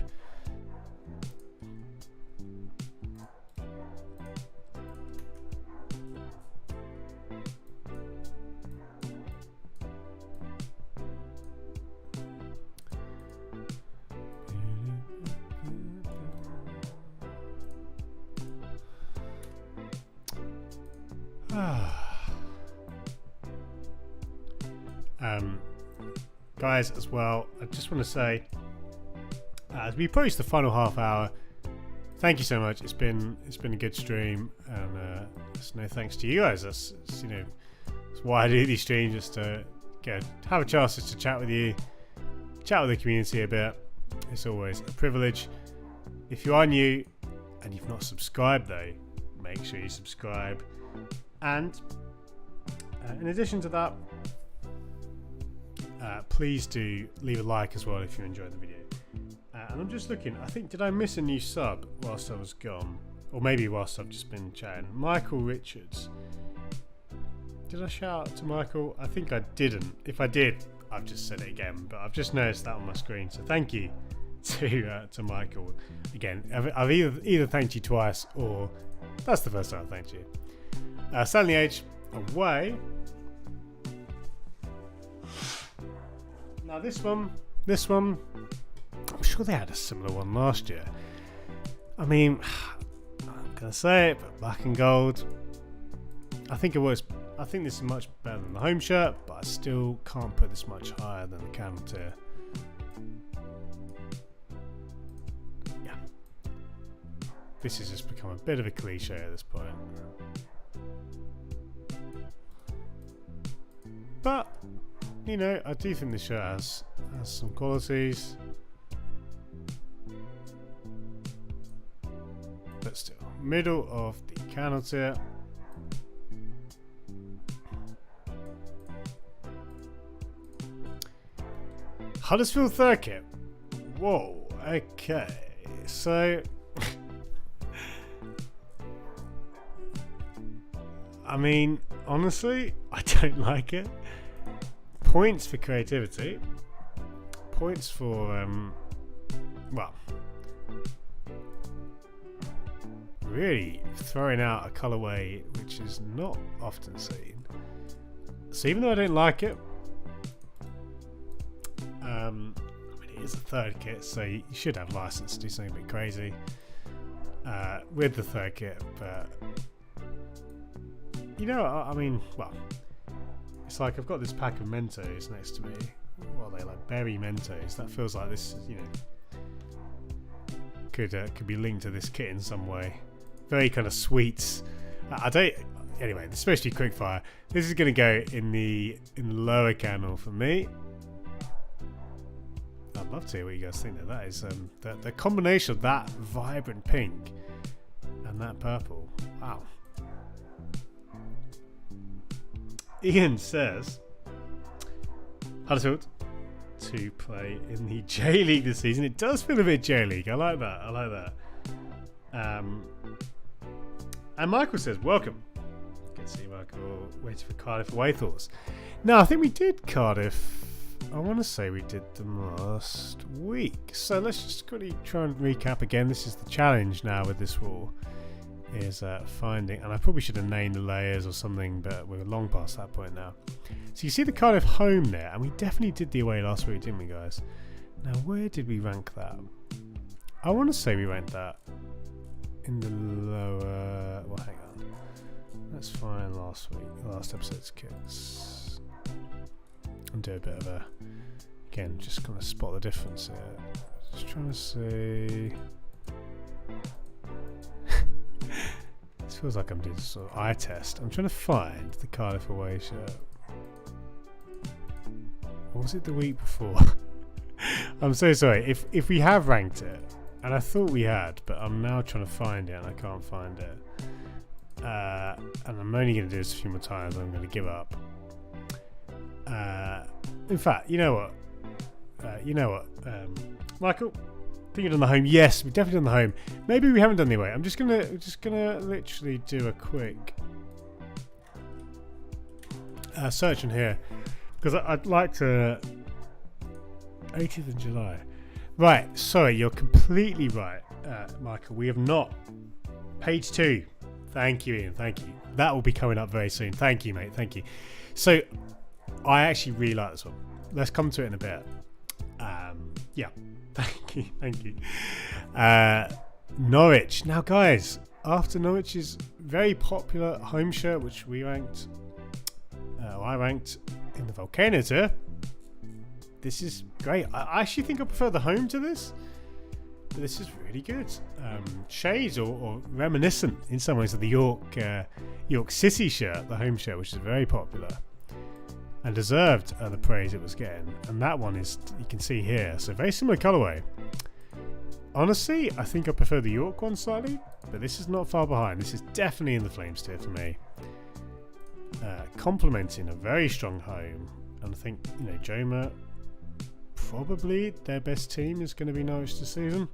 Speaker 1: Guys, as well, I just want to say, as we approach the final half hour, thank you so much. It's been a good stream, and no thanks to you guys. That's why I do these streams, just to have a chance just to chat with you, chat with the community a bit. It's always a privilege. If you are new and you've not subscribed, though, make sure you subscribe. And in addition to that, please do leave a like as well if you enjoyed the video. And I'm just looking, I think, did I miss a new sub whilst I was gone? Or maybe whilst I've just been chatting. Michael Richards. Did I shout out to Michael? I think I didn't. If I did, I've just said it again, but I've just noticed that on my screen. So thank you to Michael. Again, I've either thanked you twice, or that's the first time I've thanked you. Stade Liège away. Now this one, I'm sure they had a similar one last year. I mean, I'm gonna say it, but black and gold. I think this is much better than the home shirt, but I still can't put this much higher than the camel tier. Yeah, this has just become a bit of a cliche at this point. But I do think the shirt has some qualities. But still, middle of the canal tier. Huddersfield third kit. Whoa, okay. So I mean, honestly, I don't like it. Points for creativity. Points for really throwing out a colourway which is not often seen. So even though I don't like it, I mean, it is a third kit, so you should have license to do something a bit crazy with the third kit. But I mean, it's like I've got this pack of Mentos next to me. What are they, like berry Mentos? That feels like this, could be linked to this kit in some way. Very kind of sweet. Anyway, this is supposed to be quickfire. This is going to go in the lower candle for me. I'd love to hear what you guys think. That is the combination of that vibrant pink and that purple. Wow. Ian says Huddersfield to play in the J League this season. It does feel a bit J League. I like that. And Michael says, welcome. Good to see you, Michael. Waiting for Cardiff away thoughts. No, I think we did Cardiff. I want to say we did them last week. So let's just quickly try and recap again. This is the challenge now with this wall. Is finding, and I probably should have named the layers or something, but we're long past that point now. So you see the Cardiff home there, and we definitely did the away last week, didn't we, guys? Now, where did we rank that? I want to say we ranked that in the lower. Well, hang on. Let's find last episode's kits and do a bit of again, just kind of spot the difference here. Just trying to see. This feels like I'm doing some sort of eye test. I'm trying to find the Cardiff away shirt. Or was it the week before? I'm so sorry. If we have ranked it, and I thought we had, but I'm now trying to find it and I can't find it. And I'm only going to do this a few more times. I'm going to give up. In fact, you know what? Michael, I think you've done the home. Yes, we've definitely done the home. Maybe we haven't done the away. I'm just gonna literally do a quick search in here because I'd like to. 18th of July. Right. Sorry, you're completely right, Michael. We have not. Page 2. Thank you, Ian. Thank you. That will be coming up very soon. Thank you, mate. Thank you. So, I actually really like this one. Let's come to it in a bit. Yeah. Thank you. Thank you. Norwich. Now, guys, after Norwich's very popular home shirt, which we ranked, I ranked in the Volcano tier, this is great. I actually think I prefer the home to this. But this is really good. Shades or reminiscent in some ways of the York City shirt, the home shirt, which is very popular and deserved the praise it was getting. And that one is, you can see here, so very similar colourway. Honestly, I think I prefer the York one slightly, but this is not far behind. This is definitely in the Flames tier for me. Complementing a very strong home, and I think, you know, Joma, probably their best team is going to be Norwich this season.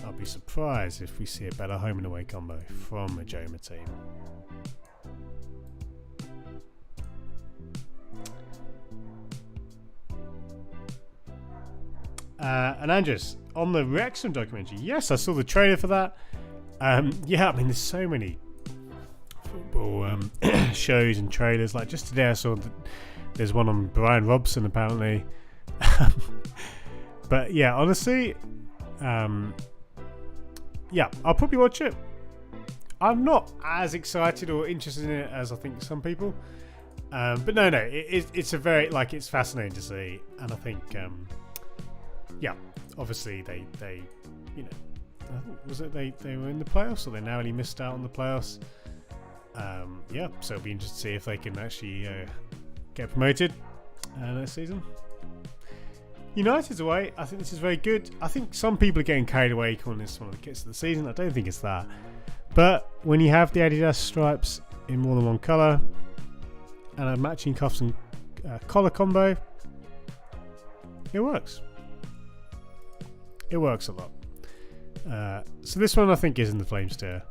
Speaker 1: I'll be surprised if we see a better home and away combo from a Joma team. And Andres, on the Wrexham documentary, yes, I saw the trailer for that. Yeah, I mean, there's so many football shows and trailers. Like just today, I saw that there's one on Brian Robson apparently. But yeah, honestly, yeah, I'll probably watch it. I'm not as excited or interested in it as I think some people. But no, it's a very, like, it's fascinating to see, and I think. Yeah, obviously they you know, I think, was it they were in the playoffs or they narrowly missed out on the playoffs. Yeah, so it'll be interesting to see if they can actually get promoted next season. United's away. I think this is very good. I think some people are getting carried away calling this one of the kits of the season. I don't think it's that. But when you have the Adidas stripes in more than one colour and a matching cuffs and collar combo, it works. It works a lot. So this one I think is in the Flames tier,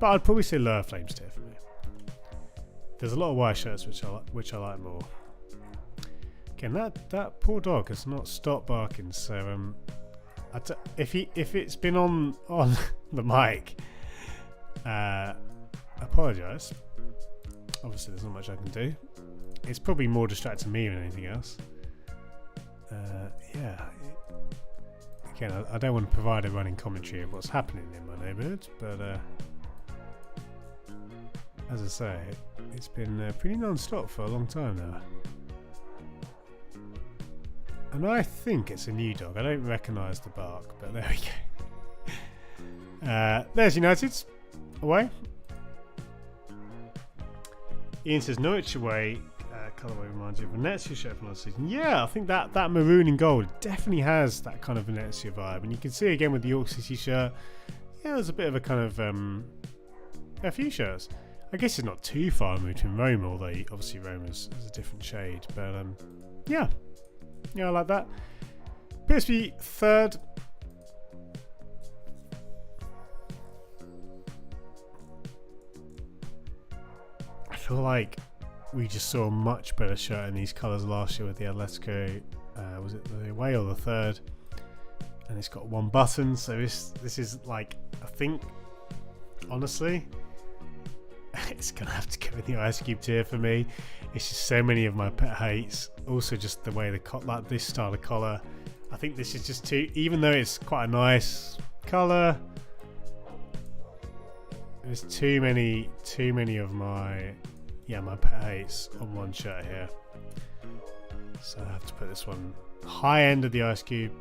Speaker 1: but I'd probably say lower Flames tier for me. There's a lot of white shirts which I like more. Again, that poor dog has not stopped barking. So if it's been on the mic, apologise. Obviously, there's not much I can do. It's probably more distracting me than anything else. Yeah. Again, I don't want to provide a running commentary of what's happening in my neighbourhood, but as I say, it's been pretty non-stop for a long time now. And I think it's a new dog. I don't recognise the bark, but there we go. There's United's away. Ian says Norwich away. Colourway reminds you of Venezia shirt from last season. Yeah, I think that maroon and gold definitely has that kind of Venezia vibe, and you can see again with the York City shirt. Yeah, there's a bit of a kind of a few shirts. I guess it's not too far removed from Roma, although obviously Roma is a different shade. But yeah, I like that. PSV third. I feel like we just saw a much better shirt in these colours last year with the Atletico. Was it the away or the third? And it's got one button, so this is like, I think, honestly, it's gonna have to go in the Ice Cube tier for me. It's just so many of my pet hates. Also, just the way like this style of collar. I think this is just too. Even though it's quite a nice color, there's too many of my pet hates on one shirt here. So I have to put this one high end of the Ice Cube,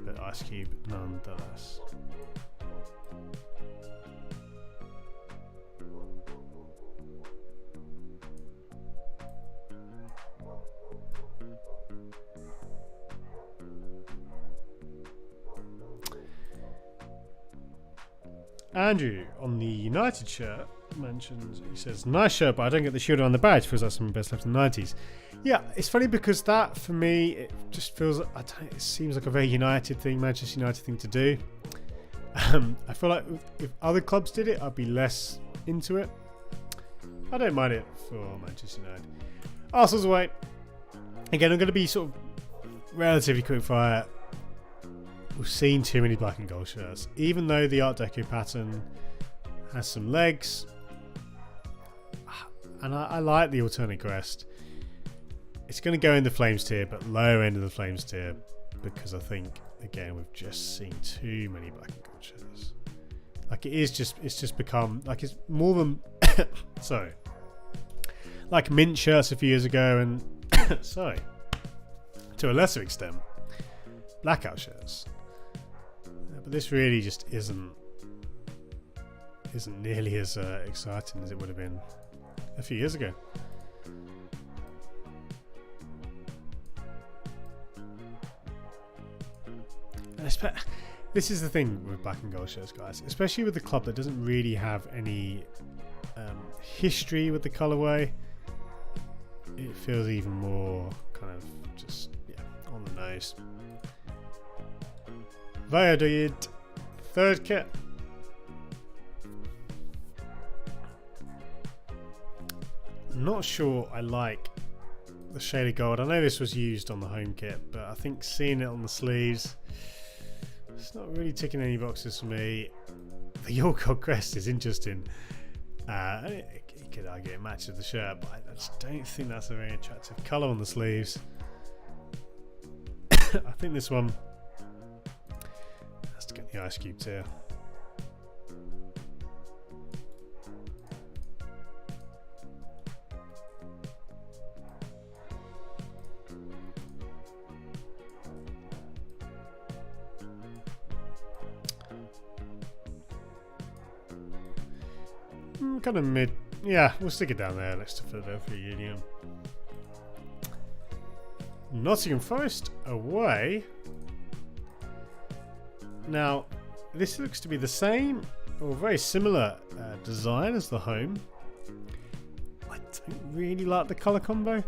Speaker 1: but Ice Cube nonetheless.
Speaker 2: Andrew on the United shirt mentions, he says, nice shirt, but I don't get the shoulder on the badge. Feels like some best left in the 90s. Yeah, it's funny because that, for me, it just feels, it seems like a very United thing, Manchester United thing to do. I feel like if other clubs did it, I'd be less into it. I don't mind it for Manchester United. Arsenal's away. Again, I'm going to be sort of relatively quick fire. We've seen too many black and gold shirts. Even though the Art Deco pattern has some legs, and I like the alternate crest, it's going to go in the Flames tier, but low end of the Flames tier, because I think, again, we've just seen too many black and gold shirts. Like it's just become, like it's more than, sorry, like mint shirts a few years ago, and sorry, to a lesser extent, blackout shirts. But this really just isn't nearly as exciting as it would have been a few years ago. And this is the thing with black and gold shirts, guys, especially with the club that doesn't really have any history with the colourway. It feels even more kind of just on the nose. Valladolid, third kit. Not sure I like the shade of gold. I know this was used on the home kit, but I think seeing it on the sleeves, it's not really ticking any boxes for me. The York Gold crest is interesting. You could argue it matches the shirt, but I just don't think that's a very attractive colour on the sleeves. I think this one has to get the ice cube tier. Kind of mid. Yeah, we'll stick it down there next to Philadelphia Union. Nottingham Forest away. Now, this looks to be the same or very similar design as the home. I don't really like the colour combo.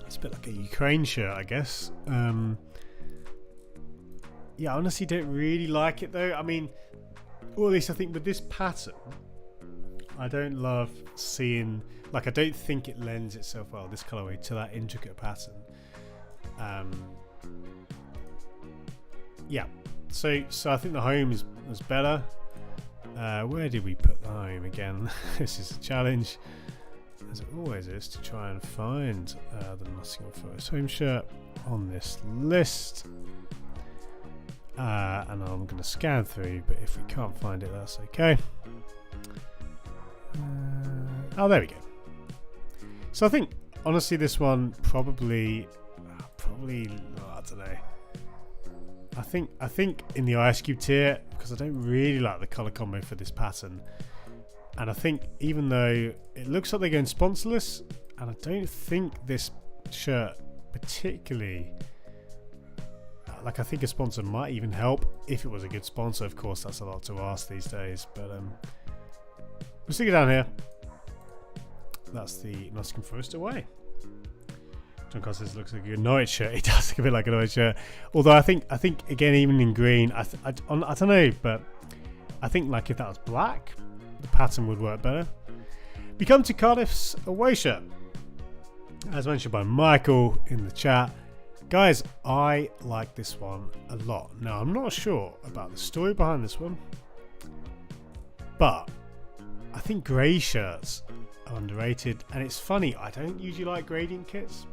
Speaker 2: It's a bit like a Ukraine shirt, I guess. Yeah, I honestly don't really like it though. I mean, or at least I think with this pattern, I don't love seeing, like, I don't think it lends itself well, this colourway, to that intricate pattern. Yeah, so I think the home was better. Where did we put the home again? This is a challenge, as it always is, to try and find the Nottingham Forest home shirt on this list. And I'm going to scan through, but if we can't find it, that's okay. Oh, there we go. So I think, honestly, this one probably, I don't know. I think in the ice cube tier, because I don't really like the colour combo for this pattern. And I think even though it looks like they're going sponsorless, and I don't think this shirt particularly, like, I think a sponsor might even help if it was a good sponsor. Of course, that's a lot to ask these days, but we'll stick it down here. That's the Nottingham Forest away. John Cost says looks like a good Norwich shirt. It does look a bit like a Norwich shirt. Although I think again, even in green, I don't know, but I think like if that was black, the pattern would work better. We come to Cardiff's away shirt, as mentioned by Michael in the chat. Guys, I like this one a lot. Now, I'm not sure about the story behind this one, but I think grey shirts are underrated. And it's funny, I don't usually like gradient kits.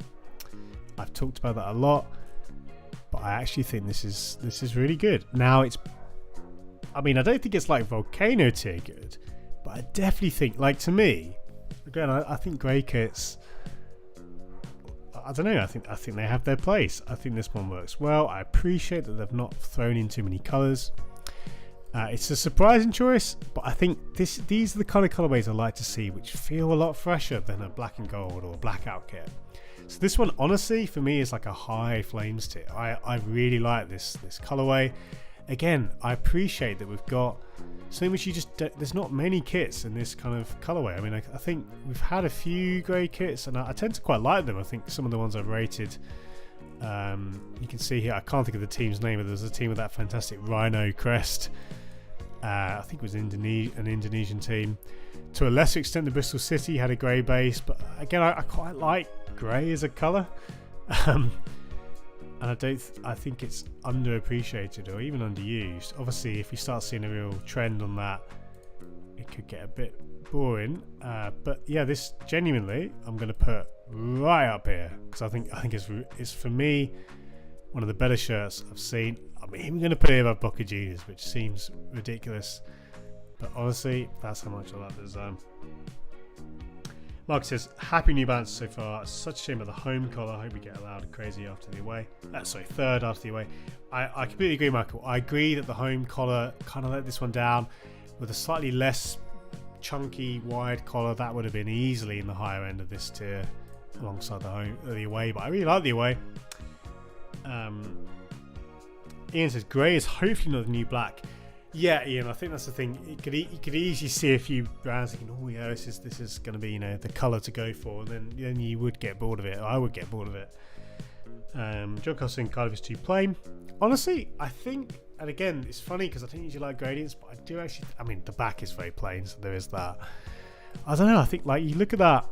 Speaker 2: I've talked about that a lot, but I actually think this is really good. Now, I mean, I don't think it's like Volcano tier good, but I definitely think, like, to me, again, I think grey kits, I don't know, I think they have their place. I think this one works well. I appreciate that they've not thrown in too many colours. It's a surprising choice, but I think these are the kind of colourways I like to see, which feel a lot fresher than a black and gold or a blackout kit. So this one, honestly, for me, is like a high Flames tier. I really like this colourway. again, I appreciate that we've got something which you just there's not many kits in this kind of colourway. I mean, I think we've had a few grey kits, and I tend to quite like them. I think some of the ones I've rated, you can see here, I can't think of the team's name, but there's a team with that fantastic rhino crest. I think it was an Indonesian team. To a lesser extent, the Bristol City had a grey base, but again, I quite like grey as a colour. And I think it's underappreciated or even underused. Obviously, if we start seeing a real trend on that, it could get a bit boring. But yeah, this genuinely, I'm going to put right up here, because I think it's for me one of the better shirts I've seen. I'm even going to put it above Boca Juniors, which seems ridiculous, but honestly, that's how much I like the design. Mark says, happy New Balance so far. It's such a shame about the home collar. I hope we get allowed crazy after the away. Third after the away. I completely agree, Michael. I agree that the home collar kind of let this one down. With a slightly less chunky, wide collar, that would have been easily in the higher end of this tier alongside the away. But I really like the away. Ian says, grey is hopefully not the new black. Yeah, Ian, I think that's the thing. You could easily see a few brands thinking, oh yeah, this is going to be, the colour to go for, and then you would get bored of it. I would get bored of it. John Costing, Cardiff is too plain. Honestly, I think, and again, it's funny because I don't usually like gradients, but I do actually. I mean, the back is very plain, so there is that. I don't know. I think you look at that.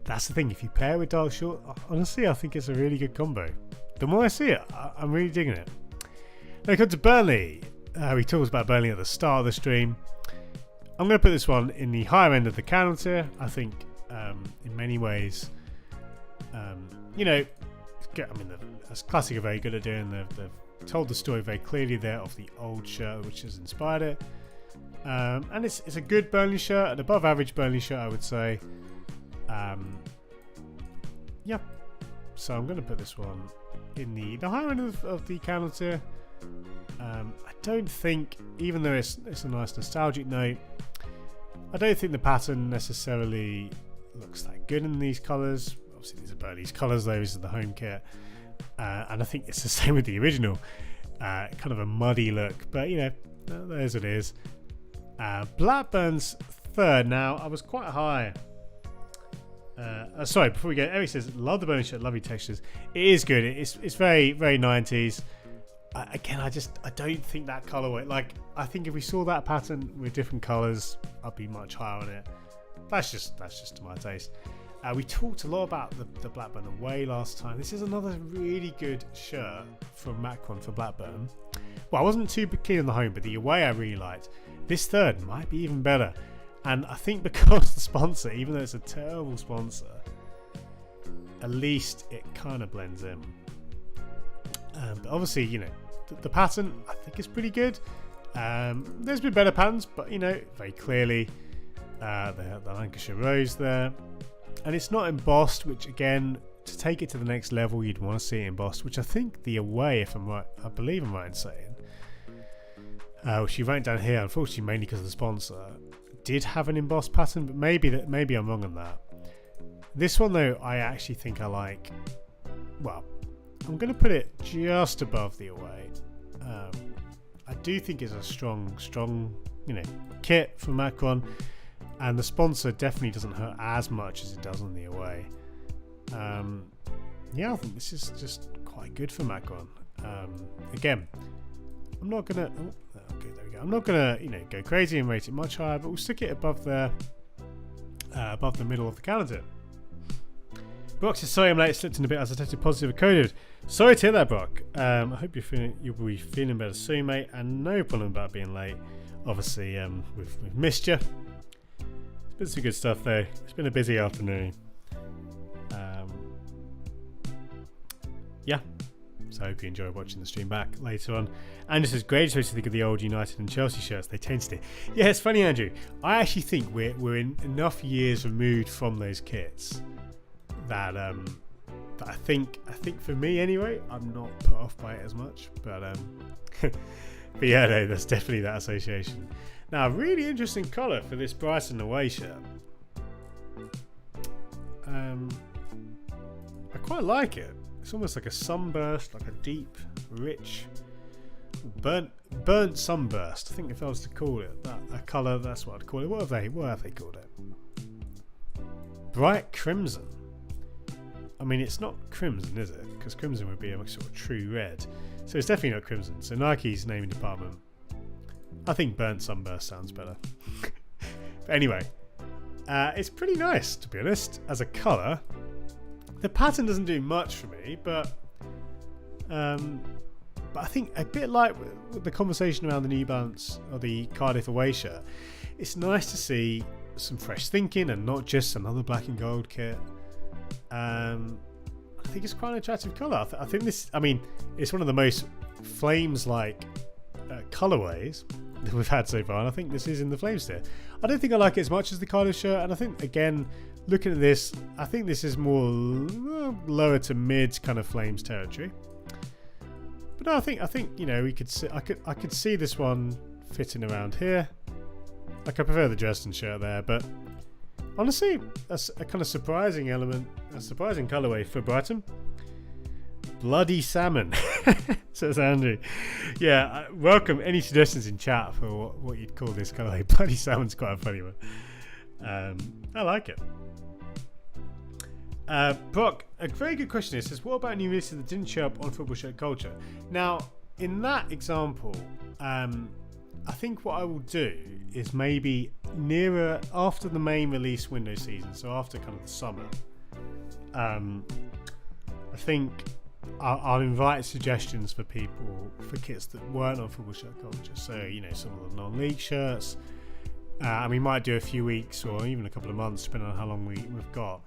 Speaker 2: That's the thing. If you pair it with dark short, honestly, I think it's a really good combo. The more I see it, I'm really digging it. Now we come to Burnley. We talked about Burnley at the start of the stream. I'm going to put this one in the higher end of the candle tier. I think, in many ways, as Classic are very good at doing. They've told the story very clearly there of the old shirt, which has inspired it. And it's a good Burnley shirt, an above average Burnley shirt, I would say. Yeah. So I'm going to put this one in the higher end of the candle tier. I don't think, even though it's a nice nostalgic note, I don't think the pattern necessarily looks that good in these colours. Obviously these are Burnley's colours, those are the home kit, and I think it's the same with the original. Kind of a muddy look, but there's what it is. Blackburn's third. Now I was quite high. Sorry, before we go, Eric says, love the Burnley shirt, lovely textures. It is good. It's very, very 90s. Again, I don't think that colourway. I think if we saw that pattern with different colours, I'd be much higher on it. That's just to my taste. We talked a lot about the Blackburn away last time. This is another really good shirt from Macron for Blackburn. Well, I wasn't too keen on the home, but the away I really liked. This third might be even better. And I think because the sponsor, even though it's a terrible sponsor, at least it kind of blends in. But obviously, the pattern I think is pretty good. There's been better patterns, but very clearly the Lancashire Rose there, and it's not embossed, which again, to take it to the next level, you'd want to see it embossed, which I think the away, if I'm right, I believe I'm right in saying, which you wrote down here, unfortunately mainly because of the sponsor, did have an embossed pattern, but maybe I'm wrong on that. This one though, I actually think I like. Well, I'm going to put it just above the away. I do think it's a strong, kit from Macron, and the sponsor definitely doesn't hurt as much as it does on the away. I think this is just quite good for Macron. Again, I'm not going to. Okay, there we go. I'm not going to, go crazy and rate it much higher, but we'll stick it above there, above the middle of the calendar. Brock says, sorry I'm late, slipped in a bit as I tested positive for COVID. Sorry to hear that, Brock. I hope you'll be feeling better soon, mate, and no problem about being late. Obviously, we've missed you. It's been some good stuff though. It's been a busy afternoon. So I hope you enjoy watching the stream back later on. Andrew says, great choice to think of the old United and Chelsea shirts. They tainted it. Yeah, it's funny, Andrew. I actually think we're in enough years removed from those kits that I think for me anyway, I'm not put off by it as much. But but yeah, no, there's definitely that association. Now, really interesting colour for this Brighton away shirt. I quite like it. It's almost like a sunburst, like a deep, rich burnt sunburst. I think if I was to call it that colour, that's what I'd call it. What have they called it? Bright crimson. I mean, it's not crimson, is it? Because crimson would be a sort of true red. So it's definitely not crimson. So Nike's naming department, I think burnt sunburst sounds better. But anyway, it's pretty nice, to be honest, as a colour. The pattern doesn't do much for me, but I think a bit like with the conversation around the New Balance or the Cardiff away shirt, it's nice to see some fresh thinking and not just another black and gold kit. I think it's quite an attractive colour. I think this, I mean, it's one of the most Flames-like colourways that we've had so far, and I think this is in the Flames tier. I don't think I like it as much as the Cardiff shirt, and I think, again, looking at this, I think this is more lower to mid kind of Flames territory. But no, I think you know, we could see, I could see this one fitting around here. Like, I prefer the Dresden shirt there, but honestly, that's a kind of surprising element, a surprising colourway for Brighton. Bloody salmon, says Andrew. Yeah, welcome any suggestions in chat for what you'd call this colourway. Bloody salmon's quite a funny one. I like it. Brock, a very good question here, says, what about new releases that didn't show up on Football Shirt Culture? Now, in that example, I think what I will do is maybe nearer after the main release window season, so after kind of the summer, I think I'll invite suggestions for people for kits that weren't on Football Shirt Culture. So, you know, some of the non-league shirts, and we might do a few weeks or even a couple of months, depending on how long we've got,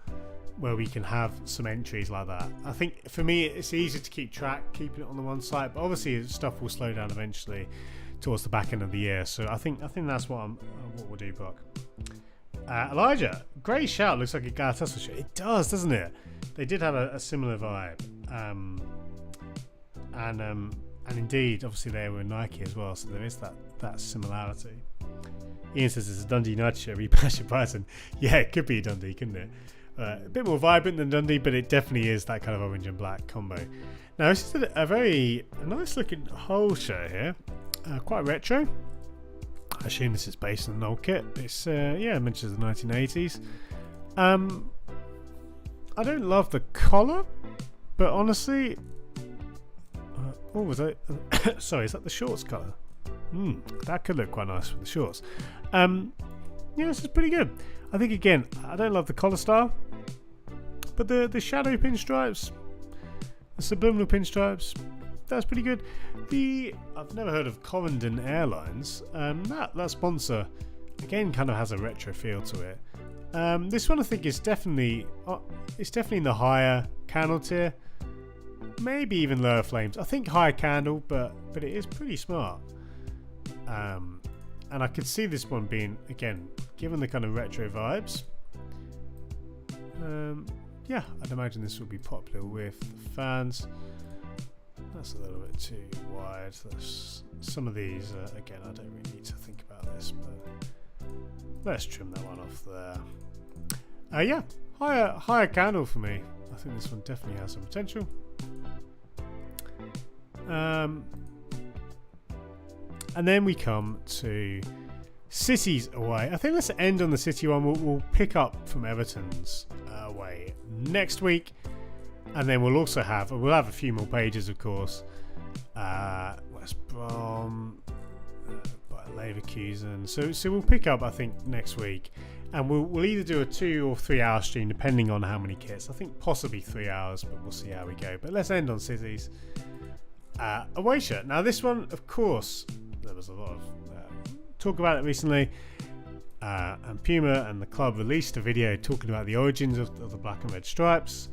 Speaker 2: where we can have some entries like that. I think for me it's easy to keep track, keeping it on the one site, but obviously stuff will slow down eventually towards the back end of the year. So I think that's what we'll do, Brock. Elijah, great shout. Looks like a Galatasaray shirt. It does, doesn't it? They did have a similar vibe, and indeed, obviously they were Nike as well, so there is that similarity. Ian says it's a Dundee United shirt repackaged in Brighton. Yeah, it could be Dundee, couldn't it? A bit more vibrant than Dundee, but it definitely is that kind of orange and black combo. Now, this is a nice looking Hull shirt here, quite retro. I assume this is based on an old kit. It's it mentions the 1980s. I don't love the collar, but honestly, what was it? Sorry, is that the shorts colour? That could look quite nice with the shorts. This is pretty good. I think, again, I don't love the collar style, but the shadow pinstripes, the subliminal pinstripes, that's pretty good. I've never heard of Corendon Airlines. That sponsor, again, kind of has a retro feel to it. This one I think is definitely in the higher candle tier, maybe even lower Flames. I think higher candle, but it is pretty smart. And I could see this one being, again, given the kind of retro vibes, I'd imagine this will be popular with the fans. That's a little bit too wide. Some of these, again, I don't really need to think about this, but let's trim that one off there. Higher candle for me. I think this one definitely has some potential. And then we come to City's away. I think let's end on the City one. We'll pick up from Everton's away next week, and then we'll also have a few more pages, of course. West Brom, Leverkusen. So we'll pick up, I think, next week, and we'll either do a 2 or 3 hour stream depending on how many kits. I think possibly 3 hours, but we'll see how we go. But let's end on City's away shirt. Now this one, of course, there was a lot of talk about it recently, and Puma and the club released a video talking about the origins of the black and red stripes.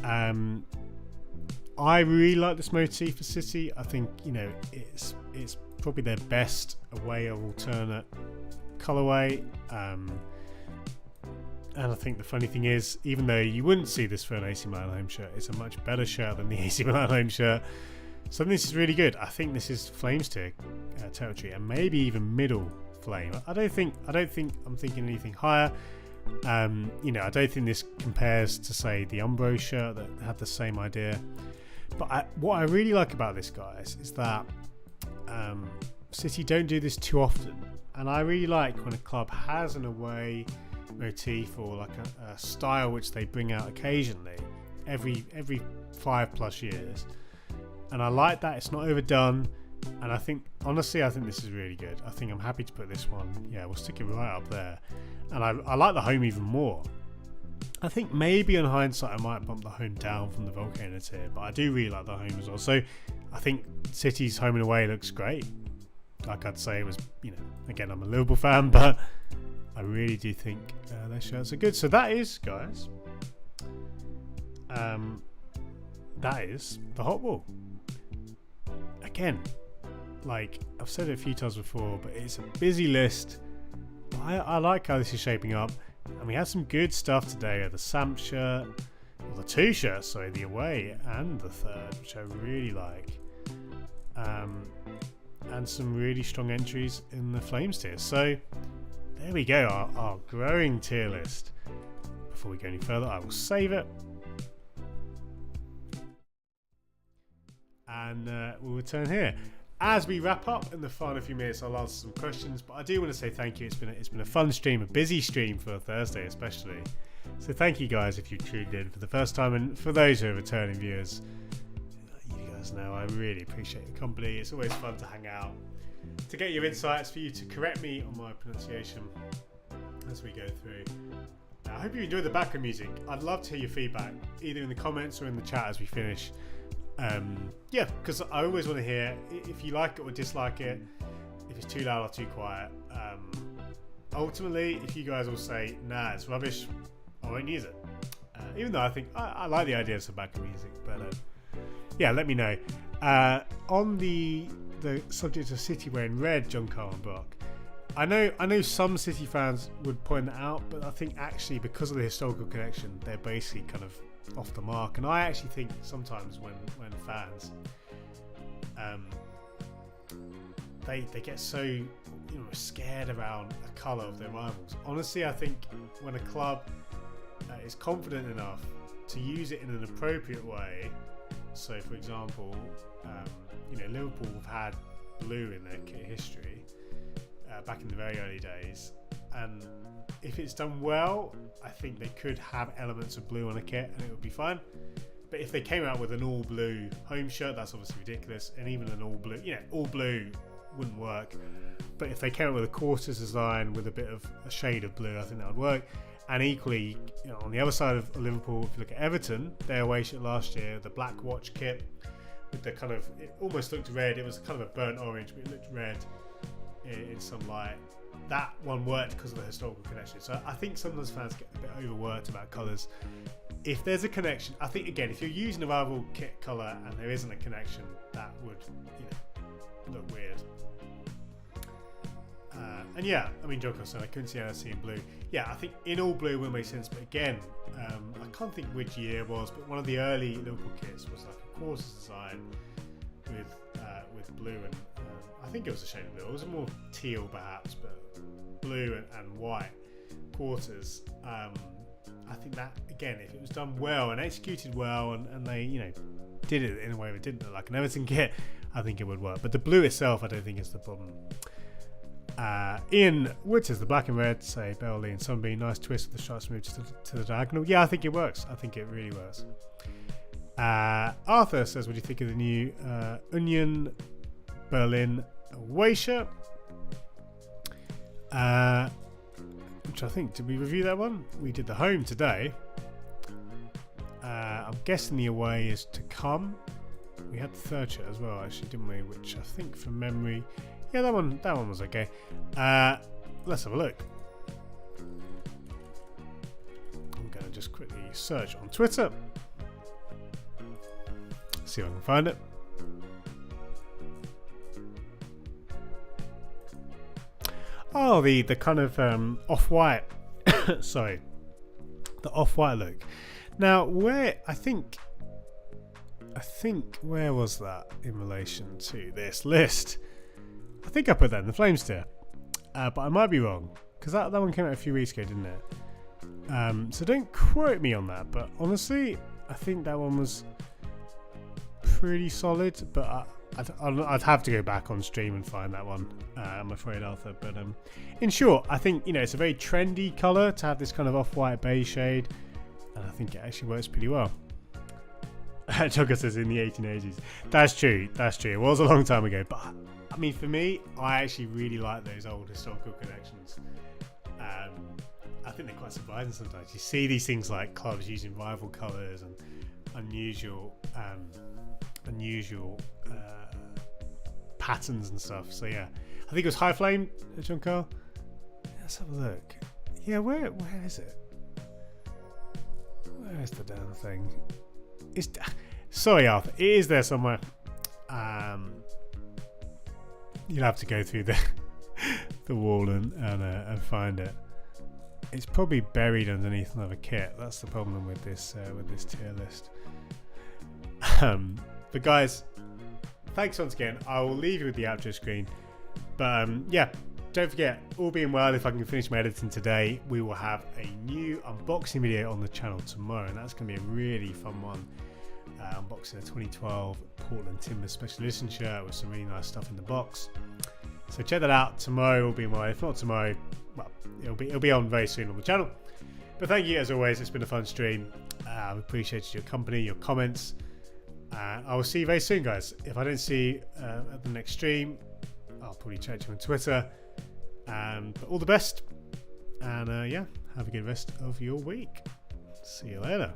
Speaker 2: I really like this motif for City. I think, you know, it's probably their best away or alternate colourway, and I think the funny thing is, even though you wouldn't see this for an AC Milan home shirt, it's a much better shirt than the AC Milan home shirt. So this is really good. I think this is Flames tier territory, and maybe even middle Flame. I don't think I'm thinking anything higher. I don't think this compares to, say, the Umbro shirt that had the same idea. But what I really like about this, guys, is that City don't do this too often, and I really like when a club has an away motif or like a style which they bring out occasionally every 5+ years, and I like that it's not overdone. And I think this is really good. I think I'm happy to put this one, we'll stick it right up there. And I like the home even more. I think maybe on hindsight I might bump the home down from the volcano tier, but I do really like the home as well. So I think City's home and away looks great. Like I'd say it was, again, I'm a Liverpool fan, but I really do think their shirts are good. So that is, guys, that is the hot wall. Again, like I've said it a few times before, but it's a busy list. I like how this is shaping up, and we had some good stuff today. The samp shirt, or the 2 shirts, sorry, the away and the third, which I really like, and some really strong entries in the Flames tier. So there we go, our growing tier list. Before we go any further, I will save it, and we'll return here. As we wrap up in the final few minutes, I'll answer some questions, but I do want to say thank you. It's been a fun stream, a busy stream for a Thursday especially. So thank you guys if you tuned in for the first time, and for those who are returning viewers, you guys know I really appreciate your company. It's always fun to hang out, to get your insights, for you to correct me on my pronunciation as we go through. I hope you enjoyed the background music. I'd love to hear your feedback, either in the comments or in the chat as we finish. Because I always want to hear if you like it or dislike it, if it's too loud or too quiet. Ultimately, if you guys all say, nah, it's rubbish, I won't use it. Even though I think I like the idea of some background music, but let me know. On the subject of City wearing red, John Carl and Brock, I know some City fans would point that out, but I think actually because of the historical connection, they're basically kind of off the mark. And I actually think sometimes when fans they get so scared around a colour of their rivals. Honestly, I think when a club is confident enough to use it in an appropriate way, so for example, Liverpool have had blue in their kit history back in the very early days, and if it's done well, I think they could have elements of blue on a kit and it would be fine. But if they came out with an all blue home shirt, that's obviously ridiculous, and even an all blue wouldn't work. But if they came out with a quarters design with a bit of a shade of blue, I think that would work. And equally, on the other side of Liverpool, if you look at Everton, their away shirt last year, the black watch kit with the kind of, it almost looked red, it was kind of a burnt orange, but it looked red in some light. That one worked because of the historical connection. So I think sometimes fans get a bit overworked about colours. If there's a connection, I think again, if you're using a rival kit colour and there isn't a connection, that would look weird. And John Costello, I couldn't see LSC in blue. I think in all blue will make sense, but again, I can't think which year it was, but one of the early Liverpool kits was like a quarters design with blue and I think it was a shade of blue. It was more teal perhaps, but blue and white quarters. I think that again, if it was done well and executed well, and they did it in a way that didn't look like an Everton kit, I think it would work. But the blue itself, I don't think is the problem. Ian Wood says the black and red, say Berlin and Sunbeam, nice twist with the stripes moved to the diagonal. Yeah, I think it works. I think it really works. Arthur says, what do you think of the new Union Berlin away shirt? Which I think, did we review that one? We did the home today. I'm guessing the away is to come. We had the third shirt as well, actually, didn't we? Which I think from memory, yeah, that one was okay. Let's have a look. I'm going to just quickly search on Twitter, see if I can find it. Oh, the kind of off-white, sorry, the off-white look. Now, where I think where was that in relation to this list? I think I put that in the Flames tier, but I might be wrong because that one came out a few weeks ago, didn't it? So don't quote me on that. But honestly, I think that one was pretty solid. But I'd have to go back on stream and find that one. I'm afraid, Arthur. But in short, I think it's a very trendy colour to have this kind of off-white beige shade, and I think it actually works pretty well. Jogger says in the 1880s. That's true. It was a long time ago, but I mean, for me, I actually really like those old historical collections. I think they're quite surprising sometimes. You see these things like clubs using rival colours and unusual patterns and stuff. So yeah, I think it was High Flame, John Carl. Let's have a look. Yeah, where is it? Where is the damn thing? Sorry, Arthur. It is there somewhere. You'll have to go through the wall and find it. It's probably buried underneath another kit. That's the problem with this tier list. But guys, thanks once again. I will leave you with the outro screen. But yeah, don't forget, all being well, if I can finish my editing today, we will have a new unboxing video on the channel tomorrow, and that's going to be a really fun one. Unboxing a 2012 Portland Timber Special Edition shirt with some really nice stuff in the box. So check that out tomorrow, all being well. If not tomorrow, well, it'll be on very soon on the channel. But thank you as always. It's been a fun stream. I've appreciated your company, your comments. I will see you very soon, guys. If I don't see you at the next stream, I'll probably chat to you on Twitter. But all the best, and yeah, have a good rest of your week. See you later.